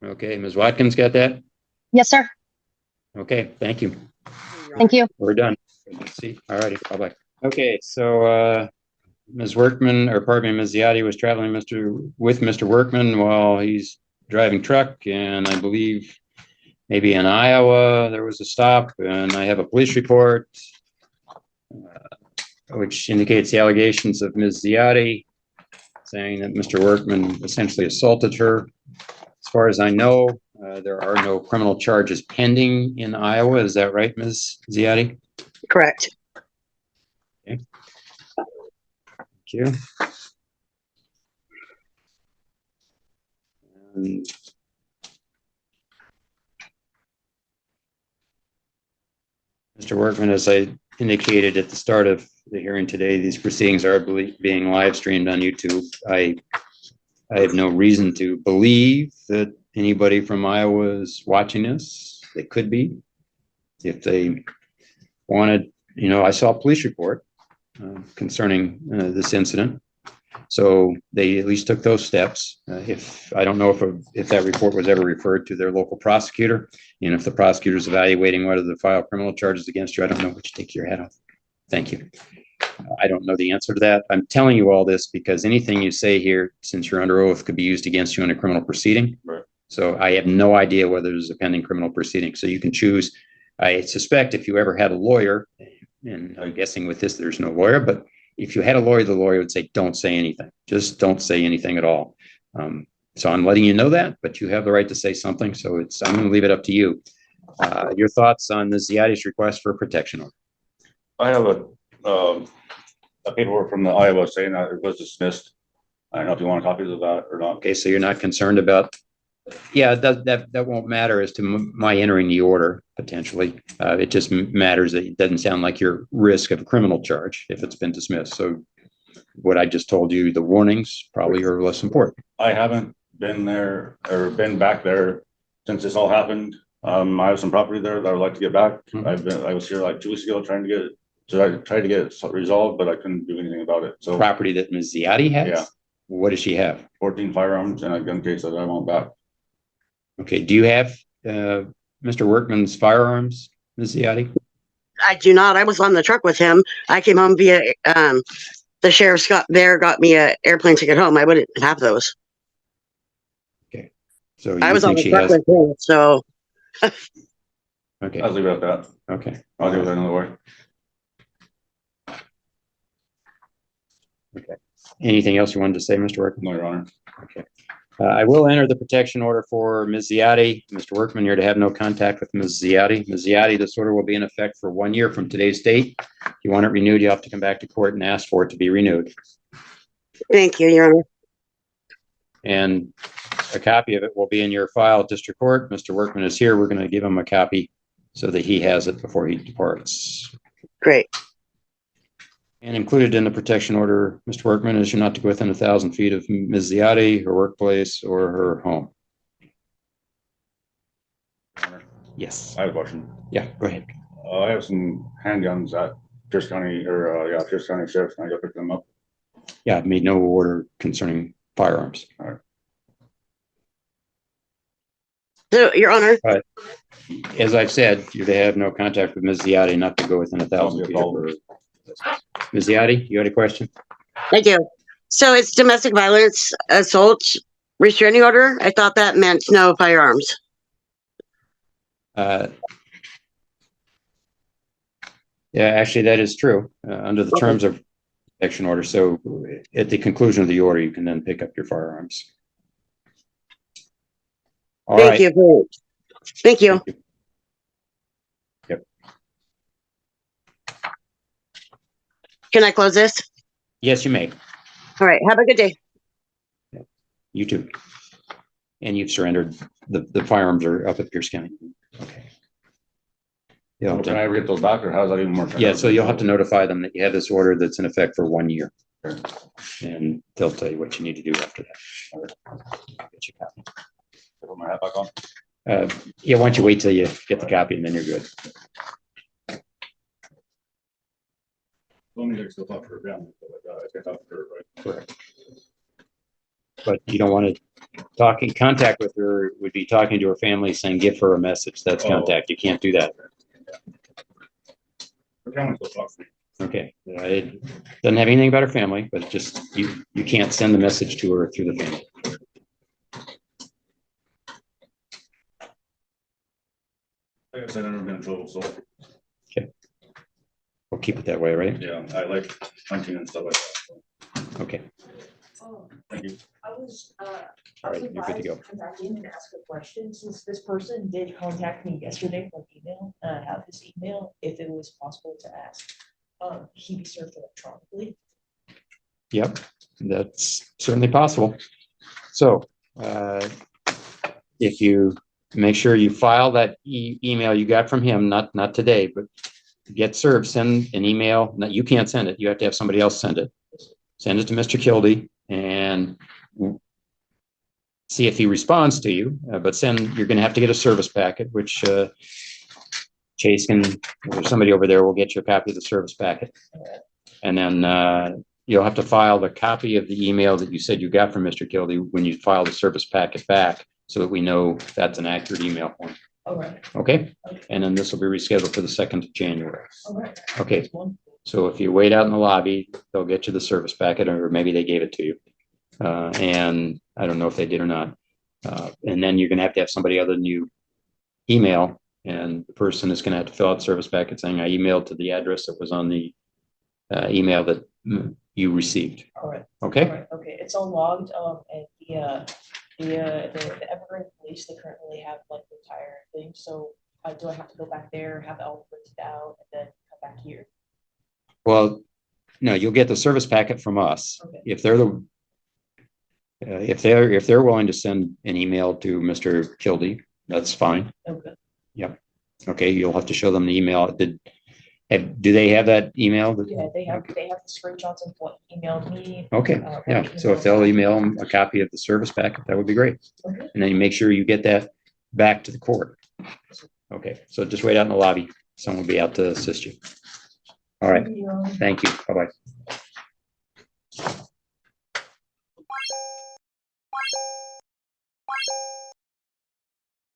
Okay. Ms. Watkins got that? Yes, sir. Okay. Thank you. Thank you. We're done. Let's see. All righty. Bye-bye. Okay. So, Ms. Workman, or pardon me, Ms. Ziotti was traveling with Mr. Workman while he's driving truck, and I believe maybe in Iowa there was a stop, and I have a police report which indicates the allegations of Ms. Ziotti saying that Mr. Workman essentially assaulted her. As far as I know, there are no criminal charges pending in Iowa. Is that right, Ms. Ziotti? Correct. Okay. Thank you. And Mr. Workman, as I indicated at the start of the hearing today, these proceedings are being live streamed on YouTube. I have no reason to believe that anybody from Iowa is watching this. They could be. If they wanted, I saw a police report concerning this incident. So they at least took those steps. I don't know if that report was ever referred to their local prosecutor, and if the prosecutor is evaluating whether to file criminal charges against you, I don't know what you take your head off. Thank you. I don't know the answer to that. I'm telling you all this because anything you say here, since you're under oath, could be used against you in a criminal proceeding. Right. So I have no idea whether there's a pending criminal proceeding. So you can choose. I suspect if you ever had a lawyer, and I'm guessing with this, there's no lawyer, but if you had a lawyer, the lawyer would say, don't say anything. Just don't say anything at all. So I'm letting you know that, but you have the right to say something. So I'm going to leave it up to you. Your thoughts on the Ziotti's request for protection order? I have a paperwork from the Iowa saying that it was dismissed. I don't know if you want copies of that or not. Okay, so you're not concerned about, that won't matter as to my entering the order, potentially. It just matters that it doesn't sound like you're risk of a criminal charge if it's been dismissed. So what I just told you, the warnings probably are less important. I haven't been there or been back there since this all happened. I have some property there that I would like to get back. I was here like 2 weeks ago trying to get it resolved, but I couldn't do anything about it. So property that Ms. Ziotti has? Yeah. What does she have? 14 firearms and a gun case that I want back. Okay. Do you have Mr. Workman's firearms, Ms. Ziotti? I do not. I was on the truck with him. I came home via the sheriff's got me an airplane ticket home. I wouldn't have those. Okay. So I was on the truck with him. So okay. I'll leave it at that. Okay. I'll give it another way. Okay. Anything else you wanted to say, Mr. Workman? No, Your Honor. Okay. I will enter the protection order for Ms. Ziotti. Mr. Workman, you're to have no contact with Ms. Ziotti. Ms. Ziotti, this order will be in effect for 1 year from today's date. If you want it renewed, you have to come back to court and ask for it to be renewed. Thank you, Your Honor. And a copy of it will be in your file at district court. Mr. Workman is here. We're going to give him a copy so that he has it before he departs. Great. And included in the protection order, Mr. Workman, is you're not to go within 1,000 feet of Ms. Ziotti, her workplace, or her home. Yes. I have a question. Yeah, go ahead. I have some handguns at Pierce County, or Pierce County Sheriff's. Can I go pick them up? Yeah, I've made no order concerning firearms. All right. So, Your Honor. As I've said, you're to have no contact with Ms. Ziotti, not to go within 1,000 feet of her. Ms. Ziotti, you had a question? I do. So it's domestic violence, assault, restraining order. I thought that meant no firearms. Yeah, actually, that is true under the terms of protection order. So at the conclusion of the order, you can then pick up your firearms. All right. Thank you. Thank you. Yep. Can I close this? Yes, you may. All right. Have a good day. You too. And you've surrendered. The firearms are up at Pierce County. Okay. So can I ever get those back, or how's that even work? Yeah, so you'll have to notify them that you have this order that's in effect for 1 year. Okay. And they'll tell you what you need to do after that. I'll get you a copy. Put my hat back on. Yeah, why don't you wait till you get the copy and then you're good. Only there's still talk for a family, I can't talk to her, right? Correct. But you don't want to contact with her would be talking to her family saying, give her a message. That's contact. You can't do that. Her family still talks to me. Okay. It doesn't have anything about her family, but just you can't send the message to her through the family. Like I said, I've never been in trouble, so. Okay. We'll keep it that way, right? Yeah, I like hunting and stuff like that. So. Okay. Thank you. I was All right, you're good to go. contact in and ask a question, since this person did contact me yesterday from email, and I have his email, if it was possible to ask, he be served electronically. Yep, that's certainly possible. So if you make sure you file that email you got from him, not today, but get served, send an email. No, you can't send it. You have to have somebody else send it. Send it to Mr. Kildee and see if he responds to you. But you're going to have to get a service packet, which Chase or somebody over there will get you a copy of the service packet. And then you'll have to file the copy of the email that you said you got from Mr. Kildee when you file the service packet back, so that we know that's an accurate email form. All right. Okay? And then this will be rescheduled for the 2nd of January. All right. Okay. So if you wait out in the lobby, they'll get you the service packet, or maybe they gave it to you. And I don't know if they did or not. And then you're going to have somebody other than you email, and the person is going to have to fill out the service packet saying, I emailed to the address that was on the email that you received. All right. Okay? All right. Okay. It's all logged. And the Evergreen Police, they currently have like the entire thing. So do I have to go back there, have it all printed out, and then come back here? Well, no, you'll get the service packet from us. Okay. If they're willing to send an email to Mr. Kildee, that's fine. Okay. Yep. Okay, you'll have to show them the email. Do they have that email? Yeah, they have the screenshots of what he emailed me. Okay, yeah. So if they'll email them a copy of the service packet, that would be great. Okay. And then you make sure you get that back to the court. Okay, so just wait out in the lobby. Someone will be out to assist you. All right. Thank you. Bye-bye.